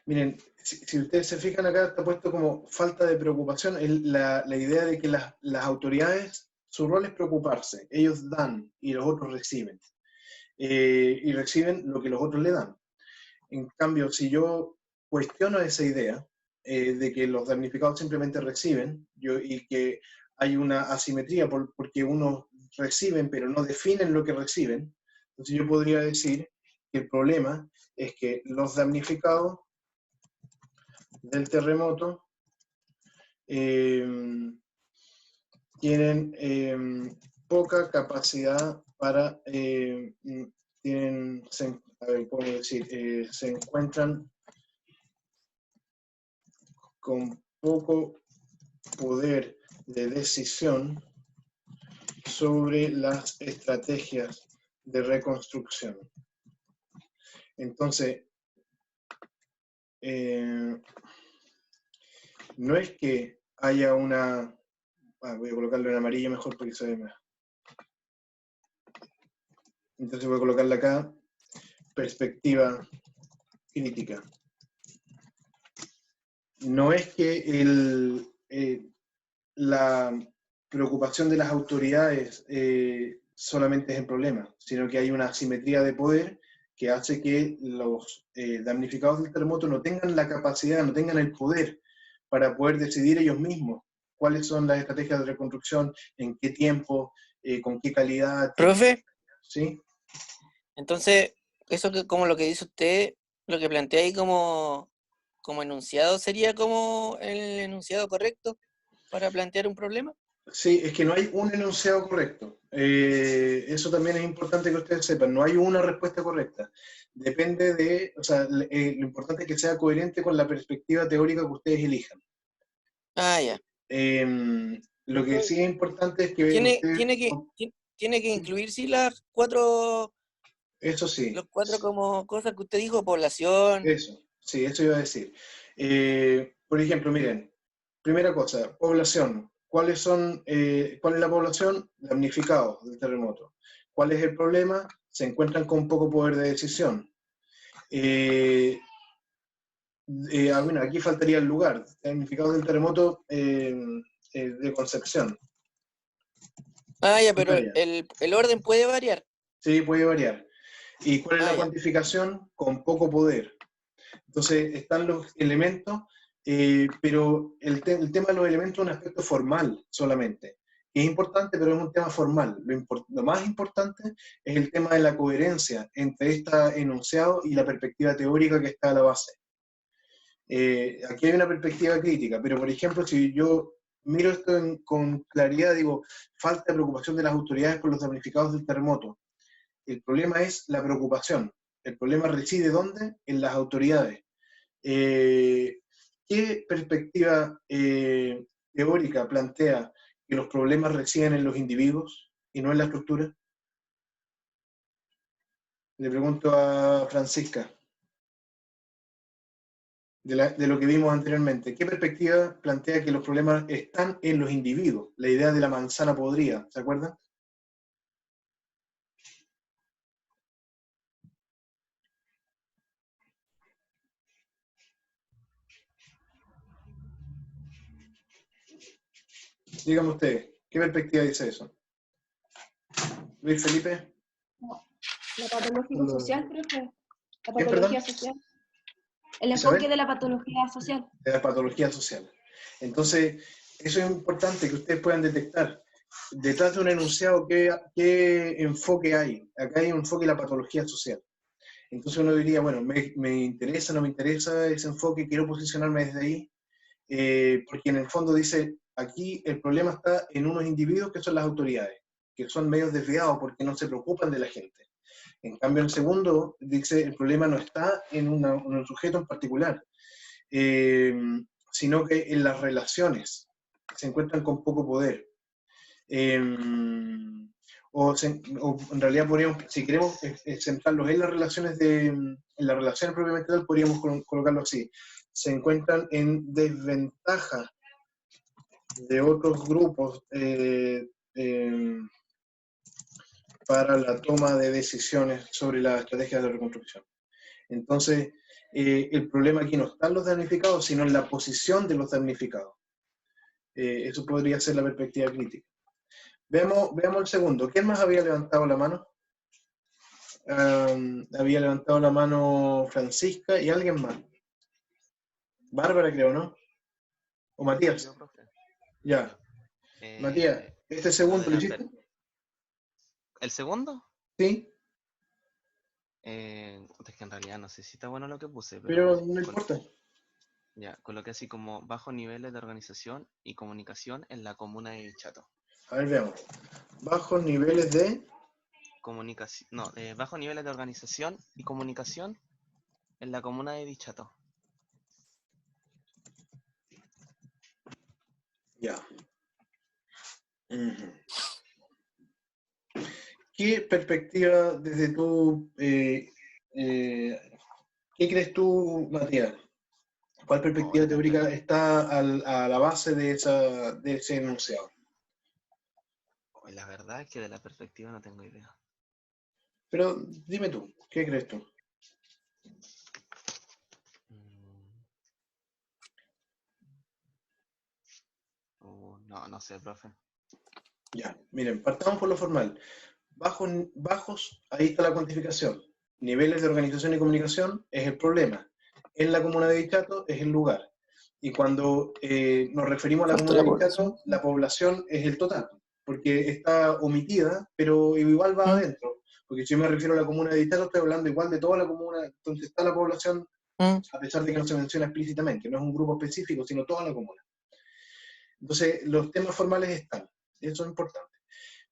Miren, si ustedes se fijan acá, está puesto como falta de preocupación. La idea de que las autoridades, su rol es preocuparse. Ellos dan y los otros reciben. Y reciben lo que los otros le dan. En cambio, si yo cuestiono esa idea de que los damnificados simplemente reciben y que hay una asimetría porque unos reciben pero no definen lo que reciben, entonces yo podría decir que el problema es que los damnificados del terremoto tienen poca capacidad para, ¿cómo decir? Se encuentran con poco poder de decisión sobre las estrategias de reconstrucción. Entonces, no es que haya una... voy a colocarlo en amarillo mejor porque se ve más. Entonces voy a colocarle acá perspectiva crítica. No es que la preocupación de las autoridades solamente es el problema, sino que hay una asimetría de poder que hace que los damnificados del terremoto no tengan la capacidad, no tengan el poder para poder decidir ellos mismos cuáles son las estrategias de reconstrucción, en qué tiempo, con qué calidad. Profe, ¿Sí? entonces, eso que como lo que dice usted, lo que plantea ahí como enunciado, ¿sería como el enunciado correcto para plantear un problema? Sí, es que no hay un enunciado correcto. Eso también es importante que ustedes sepan. No hay una respuesta correcta. Depende de, o sea, lo importante es que sea coherente con la perspectiva teórica que ustedes elijan. Ah, ya. Lo que sí es importante es que Tiene que incluir, sí, las cuatro, eso sí. los cuatro como cosas que usted dijo, población. Eso, sí, eso iba a decir. Por ejemplo, miren, primera cosa, población. ¿Cuál es la población? Damnificados del terremoto. ¿Cuál es el problema? Se encuentran con poco poder de decisión. Bueno, aquí faltaría el lugar. Damnificados del terremoto de Concepción. Ah, ya, pero el orden puede variar. Sí, puede variar. ¿Y cuál es la ya. cuantificación? Con poco poder. Entonces están los elementos, pero el tema de los elementos es un aspecto formal solamente. Es importante, pero es un tema formal. Lo más importante es el tema de la coherencia entre este enunciado y la perspectiva teórica que está a la base. Aquí hay una perspectiva crítica, pero por ejemplo, si yo miro esto con claridad, digo, falta de preocupación de las autoridades por los damnificados del terremoto. El problema es la preocupación. El problema reside ¿dónde? En las autoridades. ¿Qué perspectiva teórica plantea que los problemas residen en los individuos y no en la estructura? Le pregunto a Francisca, de lo que vimos anteriormente. ¿Qué perspectiva plantea que los problemas están en los individuos? La idea de la manzana podrida, ¿se acuerdan? Díganme ustedes, ¿qué perspectiva dice eso? Luis Felipe. La patología social, creo que. La ¿Qué, patología perdón? social. El ¿Isabel? enfoque de la patología social. De la patología social. Entonces, eso es importante que ustedes puedan detectar. Detrás de un enunciado, ¿qué enfoque hay? Acá hay un enfoque de la patología social. Entonces uno diría, bueno, me interesa, no me interesa ese enfoque, quiero posicionarme desde ahí, porque en el fondo dice, aquí el problema está en unos individuos que son las autoridades, que son medios desviados porque no se preocupan de la gente. En cambio, el segundo dice el problema no está en un sujeto en particular, sino que en las relaciones se encuentran con poco poder. O en realidad podríamos, si queremos centrarlos en las relaciones en las relaciones propiamente tal, podríamos colocarlo así: se encuentran en desventaja de otros grupos para la toma de decisiones sobre las estrategias de reconstrucción. Entonces, el problema aquí no está en los damnificados, sino en la posición de los damnificados. Eso podría ser la perspectiva crítica. Veamos el segundo. ¿Quién más había levantado la mano? Había levantado la mano Francisca y alguien más. Bárbara, creo, ¿no? ¿O Matías? Yo, profe. Ya. Matías, ¿este segundo lo hiciste? ¿El segundo? Sí. Es que en realidad no sé si está bueno lo que puse. Pero no importa. Ya, coloqué así como bajos niveles de organización y comunicación en la comuna de Dichato. A ver, veamos. Bajos niveles de... Comunicación, no, bajos niveles de organización y comunicación en la comuna de Dichato. Ya. ¿Qué perspectiva desde tu... ¿qué crees tú, Matías? ¿Cuál perspectiva teórica está a la base de ese enunciado? La verdad es que de la perspectiva no tengo idea. Pero dime tú, ¿qué crees tú? No sé, profe. Ya, miren, partamos por lo formal. Bajos, ahí está la cuantificación. Niveles de organización y comunicación es el problema. En la comuna de Dichato es el lugar. Y cuando nos referimos a la comuna de Dichato, la población es el total, porque está omitida, pero igual va adentro. Porque si yo me refiero a la comuna de Dichato, estoy hablando igual de toda la comuna, donde está la población, a pesar de que no se menciona explícitamente. No es un grupo específico, sino toda la comuna. Entonces, los temas formales están, eso es importante.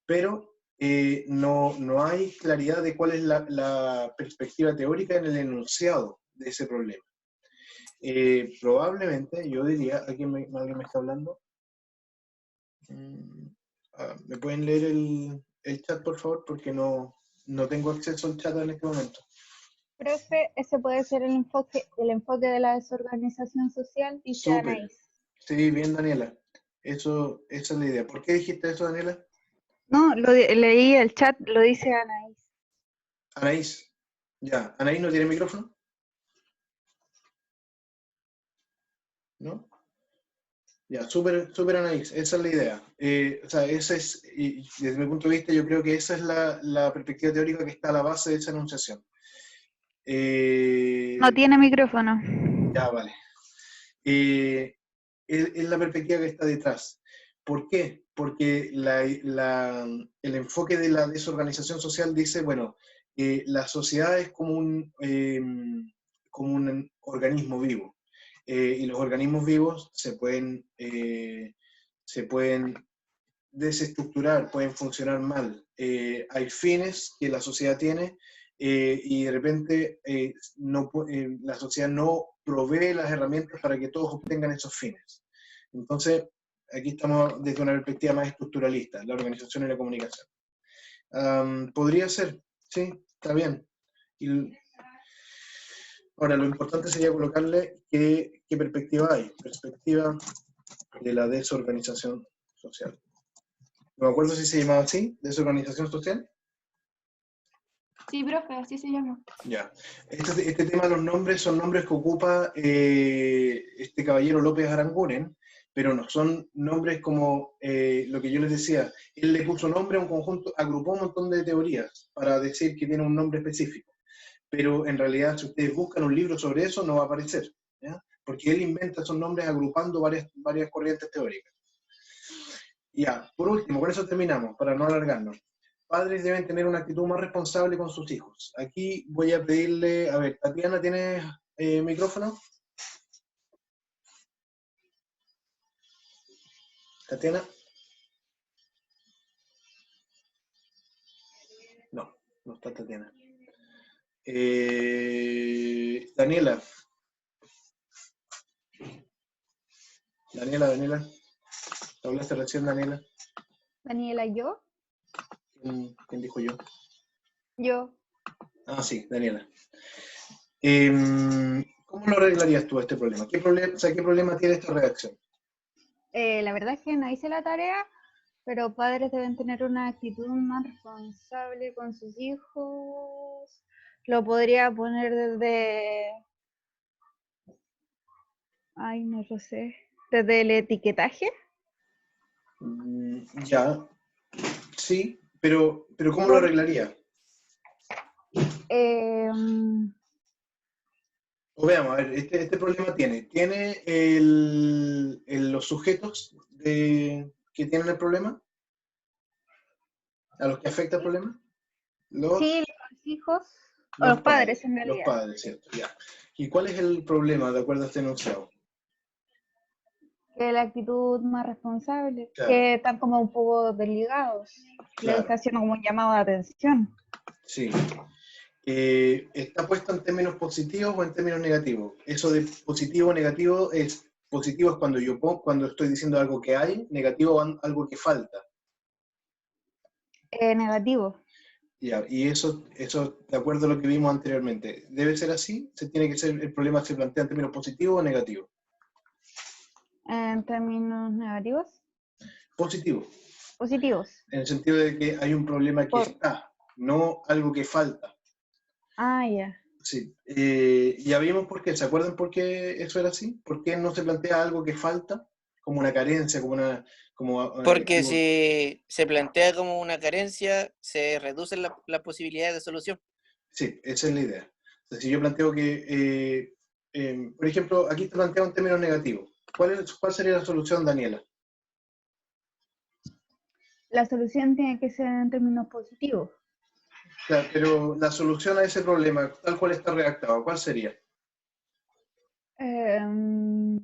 Pero no hay claridad de cuál es la perspectiva teórica en el enunciado de ese problema. Probablemente, yo diría, ¿alguien me está hablando? ¿Me pueden leer el chat, por favor? Porque no tengo acceso al chat en este momento. Profe, ese puede ser el enfoque de la desorganización social, dice Anaís. Sí, bien, Daniela. Esa es la idea. ¿Por qué dijiste eso, Daniela? No, leí el chat, lo dice Anaís. Anaís. Ya. ¿Anaís no tiene micrófono? ¿No? Ya, súper Anaís. Esa es la idea. O sea, y desde mi punto de vista, yo creo que esa es la perspectiva teórica que está a la base de esa enunciación. No tiene micrófono. Ya, vale. Es la perspectiva que está detrás. ¿Por qué? Porque el enfoque de la desorganización social dice, bueno, la sociedad es como un organismo vivo. Y los organismos vivos se pueden desestructurar, pueden funcionar mal. Hay fines que la sociedad tiene y de repente la sociedad no provee las herramientas para que todos obtengan esos fines. Entonces, aquí estamos desde una perspectiva más estructuralista, la organización y la comunicación. Podría ser, sí, está bien. Ahora, lo importante sería colocarle qué perspectiva hay. Perspectiva de la desorganización social. No me acuerdo si se llamaba así, desorganización social. Sí, profe, así se llama. Ya. Este tema de los nombres son nombres que ocupa este caballero López Aranguren, pero no son nombres como lo que yo les decía. Él le puso nombre a un conjunto, agrupó un montón de teorías para decir que tiene un nombre específico. Pero en realidad, si ustedes buscan un libro sobre eso, no va a aparecer, ¿ya? Porque él inventa esos nombres agrupando varias corrientes teóricas. Ya, por último, con eso terminamos, para no alargarnos. Padres deben tener una actitud más responsable con sus hijos. Aquí voy a pedirle, a ver, Tatiana, ¿tienes micrófono? ¿Tatiana? No, no está Tatiana. Daniela. Daniela. ¿Hablaste recién, Daniela? Daniela, ¿yo? ¿Quién dijo yo? Yo. Ah, sí, Daniela. ¿Cómo lo arreglarías tú este problema? ¿Qué problema tiene esta redacción? La verdad es que no hice la tarea, pero padres deben tener una actitud más responsable con sus hijos. Lo podría poner desde... Ay, no lo sé. Desde el etiquetaje. Ya, sí, pero ¿cómo lo Por- arreglaría? em, O veamos, a ver, este problema tiene los sujetos que tienen el problema, a los que afecta el problema, sí, los los hijos, o los padres en los realidad. padres, ¿cierto? Ya. ¿Y cuál es el problema de acuerdo a este enunciado? Que la actitud más responsable, Claro. que están como un poco desligados. Le está Claro, haciendo como un llamado de atención. sí. ¿Está puesto en términos positivos o en términos negativos? Eso de positivo o negativo positivo es cuando estoy diciendo algo que hay, negativo algo que falta. Negativo. Ya, y eso, de acuerdo a lo que vimos anteriormente, ¿debe ser así? ¿El problema se plantea en términos positivos o negativos? En términos negativos, Positivo, positivos. en el sentido de que hay un problema que Por- está, no algo que falta. Ah, ya. Sí, ya vimos por qué. ¿Se acuerdan por qué eso era así? ¿Por qué no se plantea algo que falta? Como una carencia, Porque algo... si se plantea como una carencia, se reducen las posibilidades de solución. Sí, esa es la idea. O sea, si yo planteo que, por ejemplo, aquí te planteo un término negativo. ¿Cuál sería la solución, Daniela? La solución tiene que ser en términos positivos. Claro, pero la solución a ese problema, tal cual está redactado, ¿cuál sería? Em,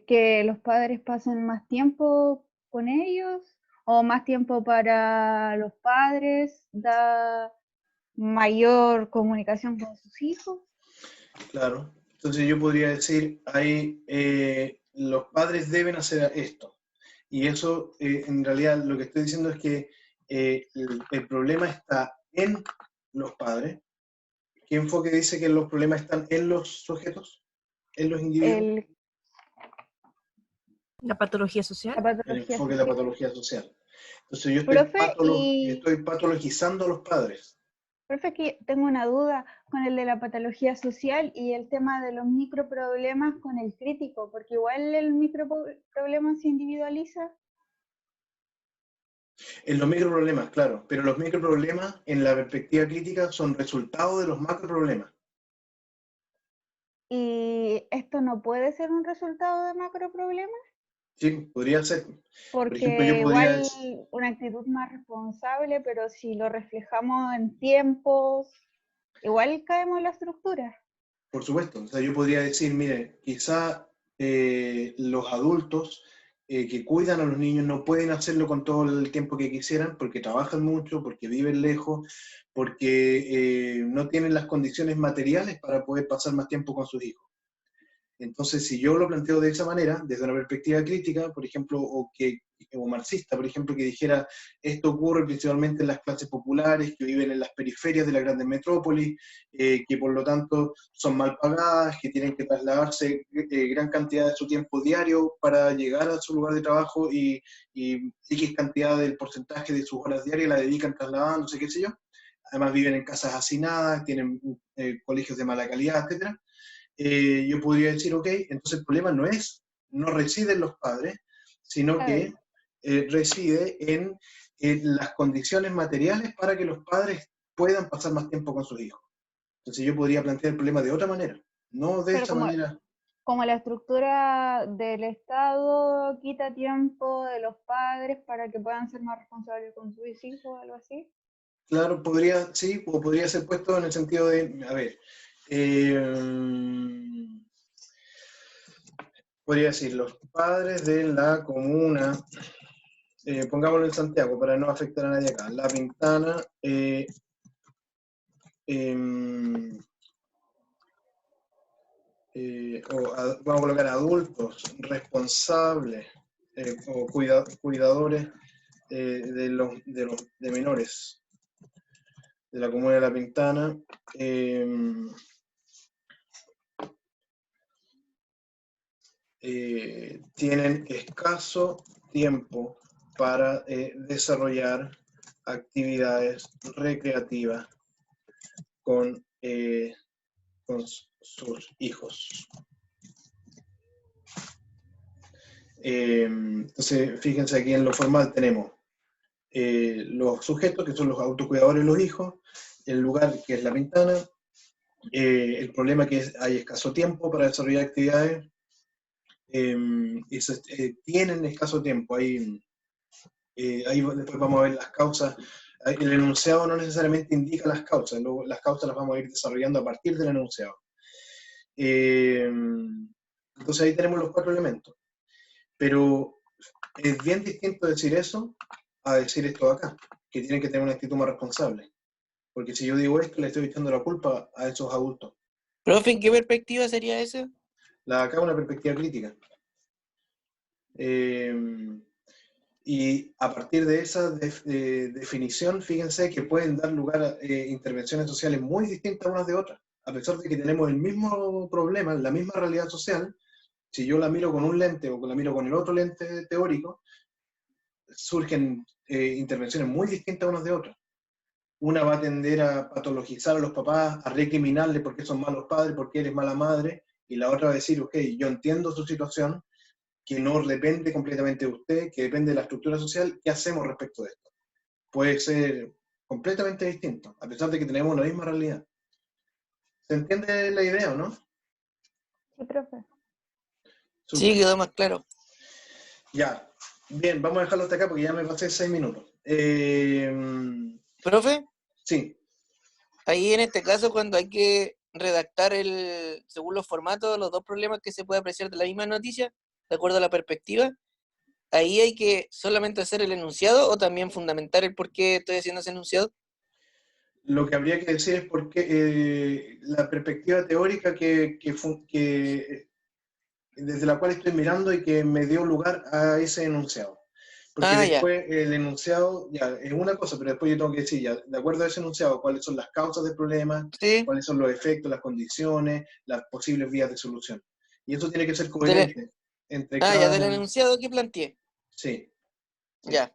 que los padres pasen más tiempo con ellos o más tiempo para los padres, da mayor comunicación con sus hijos. Claro. Entonces yo podría decir, ahí los padres deben hacer esto. Y eso, en realidad, lo que estoy diciendo es que el problema está en los padres. ¿Qué enfoque dice que los problemas están en los sujetos, en los individuos? La patología La social. El patología enfoque de la social. patología social. Entonces yo Profe, y estoy patologizando a los padres. profe, que tengo una duda con el de la patología social y el tema de los microproblemas con el crítico, porque igual el microproblema se individualiza. En los microproblemas, claro, pero los microproblemas en la perspectiva crítica son resultado de los macroproblemas. Y esto no puede ser un resultado de macroproblemas, Sí, podría ser. Por ejemplo, yo porque podría igual decir, una actitud más responsable, pero si lo reflejamos en tiempos, igual caemos en la estructura. por supuesto, o sea, yo podría decir, mire, quizá los adultos que cuidan a los niños no pueden hacerlo con todo el tiempo que quisieran porque trabajan mucho, porque viven lejos, porque no tienen las condiciones materiales para poder pasar más tiempo con sus hijos. Entonces, si yo lo planteo de esa manera, desde una perspectiva crítica, por ejemplo, o marxista, por ejemplo, que dijera, esto ocurre principalmente en las clases populares que viven en las periferias de las grandes metrópolis, que por lo tanto son mal pagadas, que tienen que trasladarse gran cantidad de su tiempo diario para llegar a su lugar de trabajo y X cantidad del porcentaje de sus horas diarias la dedican trasladándose, qué sé yo. Además viven en casas hacinadas, tienen colegios de mala calidad, etcétera. Yo podría decir, ok, entonces el problema no reside en los padres, sino que reside en las condiciones materiales para que los padres puedan pasar más tiempo con sus hijos. Entonces yo podría plantear el problema de otra manera, no de Pero esa manera. como la estructura del Estado quita tiempo de los padres para que puedan ser más responsables con sus hijos o algo así. Claro, sí, o podría ser puesto en el sentido de, a ver, Podría decir, los padres de la comuna, pongámoslo en Santiago para no afectar a nadie acá, La Pintana, vamos a colocar adultos responsables o cuidadores de menores de la comuna de La Pintana, tienen escaso tiempo para desarrollar actividades recreativas con sus hijos. Entonces, fíjense aquí en lo formal tenemos los sujetos, que son los autocuidadores de los hijos, el lugar, que es La Pintana, el problema que hay escaso tiempo para desarrollar actividades, tienen escaso tiempo, ahí después vamos a ver las causas. El enunciado no necesariamente indica las causas, luego las causas las vamos a ir desarrollando a partir del enunciado. Entonces ahí tenemos los 4 elementos. Pero es bien distinto decir eso a decir esto acá, que tienen que tener una actitud más responsable. Porque si yo digo esto, le estoy echando la culpa a esos adultos. Profe, ¿en qué perspectiva sería esa? La de acá es una perspectiva crítica. Y a partir de esa definición, fíjense que pueden dar lugar a intervenciones sociales muy distintas unas de otras. A pesar de que tenemos el mismo problema, la misma realidad social, si yo la miro con un lente o la miro con el otro lente teórico, surgen intervenciones muy distintas unas de otras. Una va a tender a patologizar a los papás, a recriminarles porque son malos padres, porque eres mala madre, y la otra va a decir, ok, yo entiendo su situación, que no depende completamente de usted, que depende de la estructura social, ¿qué hacemos respecto de esto? Puede ser completamente distinto, a pesar de que tenemos la misma realidad. ¿Se entiende la idea o no? Sí, profe. Súper. Sí, quedó más claro. Ya, bien, vamos a dejarlo hasta acá porque ya me pasé 6 minutos. Profe, Sí, ahí en este caso cuando hay que redactar según los formatos, los 2 problemas que se puede apreciar de la misma noticia, de acuerdo a la perspectiva, ahí hay que solamente hacer el enunciado o también fundamentar el por qué estoy haciendo ese enunciado. lo que habría que decir es por qué la perspectiva teórica que desde la cual estoy mirando y que me dio lugar a ese enunciado. Porque después el enunciado, ya, es una cosa, pero después yo tengo que decir, ya, de acuerdo a ese enunciado, cuáles son las causas del problema, Sí. cuáles son los efectos, las condiciones, las posibles vías de solución. Y eso tiene que ser coherente entre cada... ya, del enunciado que planteé. Sí. Ya.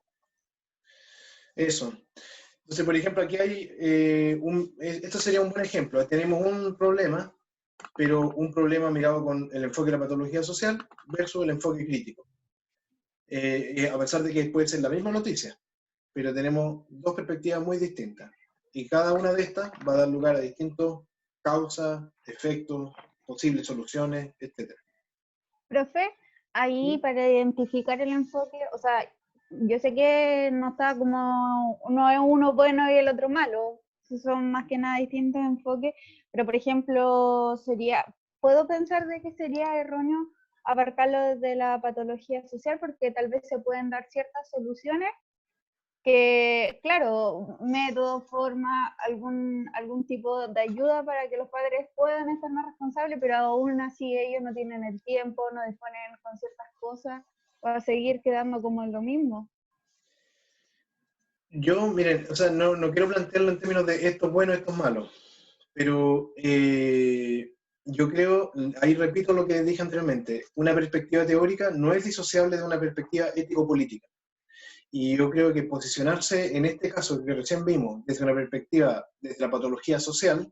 Eso. Entonces, por ejemplo, aquí hay esto sería un buen ejemplo. Tenemos un problema, pero un problema mirado con el enfoque de la patología social versus el enfoque crítico. A pesar de que puede ser la misma noticia, pero tenemos 2 perspectivas muy distintas. Y cada una de estas va a dar lugar a distintas causas, efectos, posibles soluciones, etc. Profe, ahí para identificar el enfoque, o sea, yo sé que no está como, no es uno bueno y el otro malo, son más que nada distintos enfoques, pero por ejemplo, puedo pensar de que sería erróneo abarcarlo desde la patología social porque tal vez se pueden dar ciertas soluciones que, claro, método, forma, algún tipo de ayuda para que los padres puedan estar más responsables, pero aún así ellos no tienen el tiempo, no disponen con ciertas cosas, va a seguir quedando como en lo mismo. Yo, miren, o sea, no quiero plantearlo en términos de esto es bueno, esto es malo, pero yo creo, ahí repito lo que dije anteriormente, una perspectiva teórica no es disociable de una perspectiva ético-política. Y yo creo que posicionarse en este caso que recién vimos, desde una perspectiva, desde la patología social,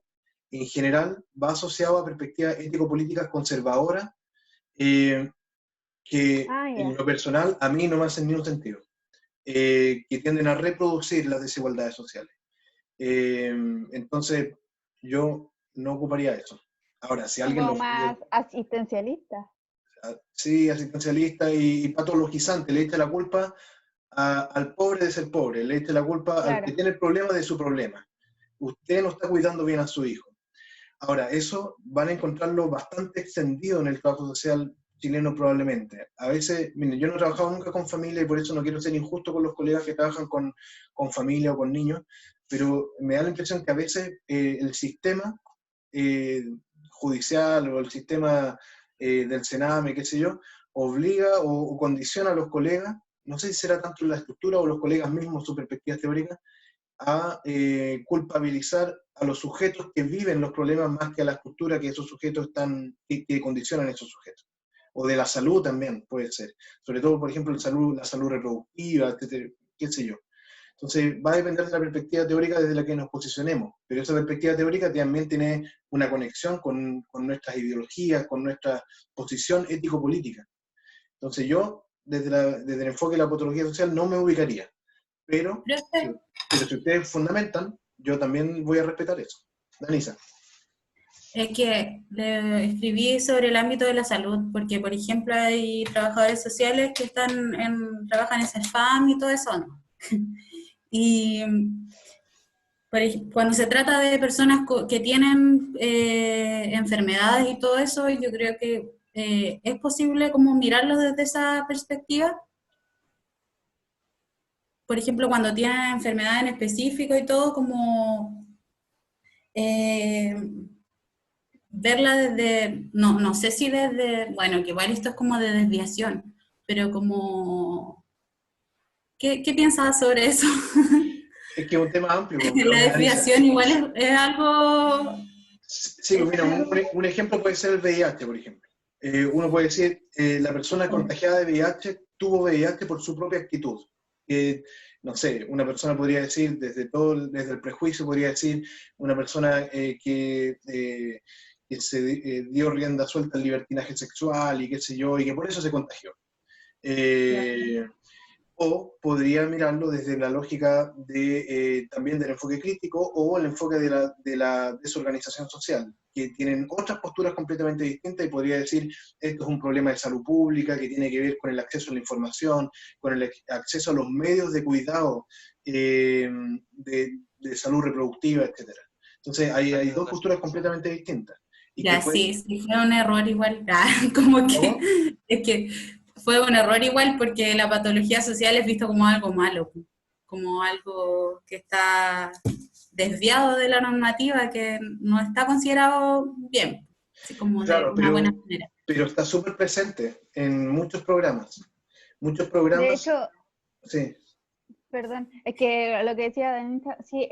en general va asociado a perspectivas ético-políticas conservadoras, que en lo personal a mí no me hacen ningún sentido, que tienden a reproducir las desigualdades sociales. Entonces, yo no ocuparía eso. Ahora, si alguien como más asistencialista. Sí, asistencialista y patologizante, le echa la culpa al pobre de ser pobre, le echa la culpa al que tiene el problema de su problema. Usted no está cuidando bien a su hijo. Ahora, eso van a encontrarlo bastante extendido en el trabajo social chileno probablemente. A veces, miren, yo no he trabajado nunca con familia y por eso no quiero ser injusto con los colegas que trabajan con familia o con niños, pero me da la impresión que a veces el sistema judicial o el sistema del Sename, qué sé yo, obliga o condiciona a los colegas, no sé si será tanto la estructura o los colegas mismos, sus perspectivas teóricas, a culpabilizar a los sujetos que viven los problemas más que a la estructura que esos sujetos están, que condicionan a esos sujetos. O de la salud también puede ser. Sobre todo, por ejemplo, la salud reproductiva, etcétera, qué sé yo. Entonces, va a depender de la perspectiva teórica desde la que nos posicionemos, pero esa perspectiva teórica también tiene una conexión con nuestras ideologías, con nuestra posición ético-política. Entonces yo, desde el enfoque de la patología social, no me ubicaría, pero si ustedes fundamentan, yo también voy a respetar eso. Danisa. Es que le escribí sobre el ámbito de la salud, porque por ejemplo hay trabajadores sociales que trabajan en CEFAM y todo eso, ¿no? Y cuando se trata de personas que tienen enfermedades y todo eso, yo creo que es posible como mirarlo desde esa perspectiva. Por ejemplo, cuando tienen enfermedades en específico y todo, como verla desde, no sé si desde, bueno, que igual esto es como de desviación, pero como, ¿qué piensas sobre eso? Es que es un tema amplio. La desviación igual es algo... Sí, mira, un ejemplo puede ser el VIH, por ejemplo. Uno puede decir, la persona contagiada de VIH tuvo VIH por su propia actitud. No sé, una persona podría decir, desde el prejuicio, podría decir, una persona que se dio rienda suelta al libertinaje sexual y qué sé yo, y que por eso se contagió. O podría mirarlo desde la lógica también del enfoque crítico o el enfoque de la desorganización social, que tienen otras posturas completamente distintas y podría decir, esto es un problema de salud pública que tiene que ver con el acceso a la información, con el acceso a los medios de cuidado de salud reproductiva, etc. Entonces hay dos posturas completamente distintas. Ya, sí, fue un error igual, como que, es que fue un error igual porque la patología social es visto como algo malo, como algo que está desviado de la normativa, que no está considerado bien, así como claro, de una buena manera. Pero está súper presente en muchos programas. Muchos programas... De hecho, sí. Perdón, es que lo que decía Danita, sí,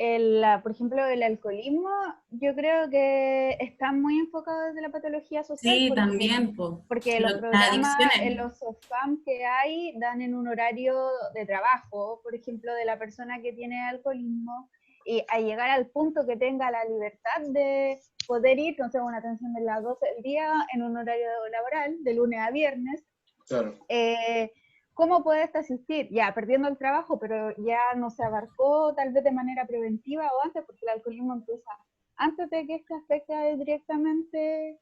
por ejemplo, el alcoholismo, yo creo que está muy enfocado desde la patología social. Sí, también, porque los programas en los SOFAM que hay dan en un horario de trabajo, por ejemplo, de la persona que tiene alcoholismo, y a llegar al punto que tenga la libertad de poder ir, no sé, una atención de las 12 del día en un horario laboral, de lunes a viernes. Claro. ¿Cómo puedes asistir? Ya perdiendo el trabajo, pero ya no se abarcó tal vez de manera preventiva o antes, porque el alcoholismo empieza antes de que este afecte directamente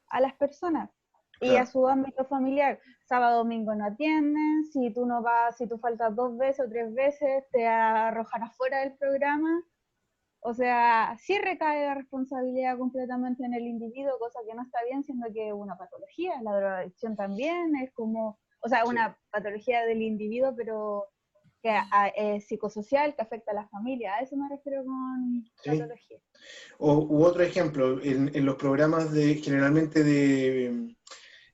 a las personas y a su ámbito familiar. Sábado, domingo no atienden, si tú no vas, si tú faltas 2 veces o 3 veces, te arrojan afuera del programa. O sea, sí recae la responsabilidad completamente en el individuo, cosa que no está bien, siendo que es una patología. La drogadicción también es como... O sea, una patología del individuo, pero que es psicosocial, que afecta a la familia. A eso me refiero con patología. U otro ejemplo, en los programas generalmente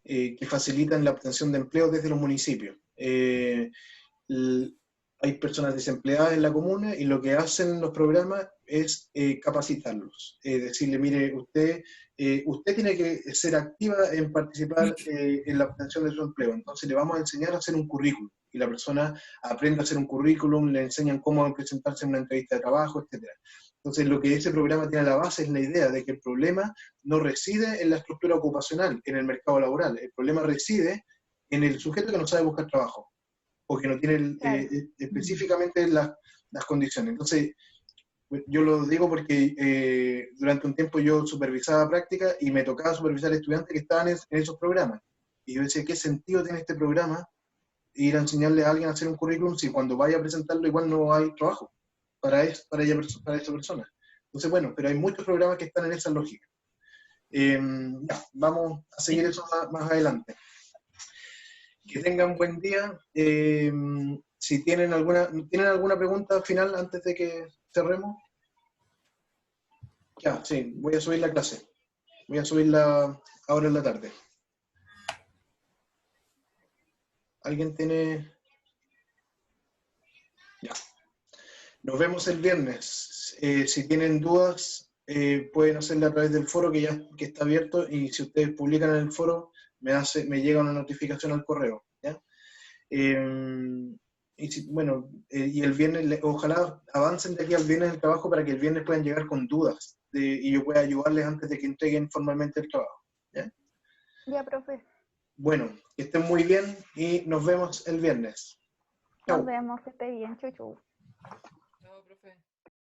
que facilitan la obtención de empleo desde los municipios. Hay personas desempleadas en la comuna y lo que hacen los programas es capacitarlos. Decirle, mire, usted tiene que ser activa en participar en la obtención de su empleo. Entonces le vamos a enseñar a hacer un currículum. Y la persona aprende a hacer un currículum, le enseñan cómo presentarse en una entrevista de trabajo, etc. Entonces lo que ese programa tiene a la base es la idea de que el problema no reside en la estructura ocupacional, en el mercado laboral. El problema reside en el sujeto que no sabe buscar trabajo o que no tiene específicamente las condiciones. Entonces, yo lo digo porque durante un tiempo yo supervisaba prácticas y me tocaba supervisar estudiantes que estaban en esos programas. Y yo decía, ¿qué sentido tiene este programa ir a enseñarle a alguien a hacer un currículum si cuando vaya a presentarlo igual no hay trabajo para esa persona? Entonces, bueno, pero hay muchos programas que están en esa lógica. Ya, vamos a seguir eso más adelante. Que tengan buen día. Si ¿tienen alguna pregunta final antes de que cerremos? Ya, sí, voy a subir la clase. Voy a subirla ahora en la tarde. ¿Alguien tiene...? Ya. Nos vemos el viernes. Si tienen dudas, pueden hacerla a través del foro que está abierto, y si ustedes publican en el foro, me llega una notificación al correo, ¿ya? Y el viernes, ojalá avancen de aquí al viernes el trabajo para que el viernes puedan llegar con dudas y yo pueda ayudarles antes de que entreguen formalmente el trabajo, ¿ya? Ya, profe. Bueno, que estén muy bien y nos vemos el viernes. Chau. Nos vemos, que esté bien, chuchu.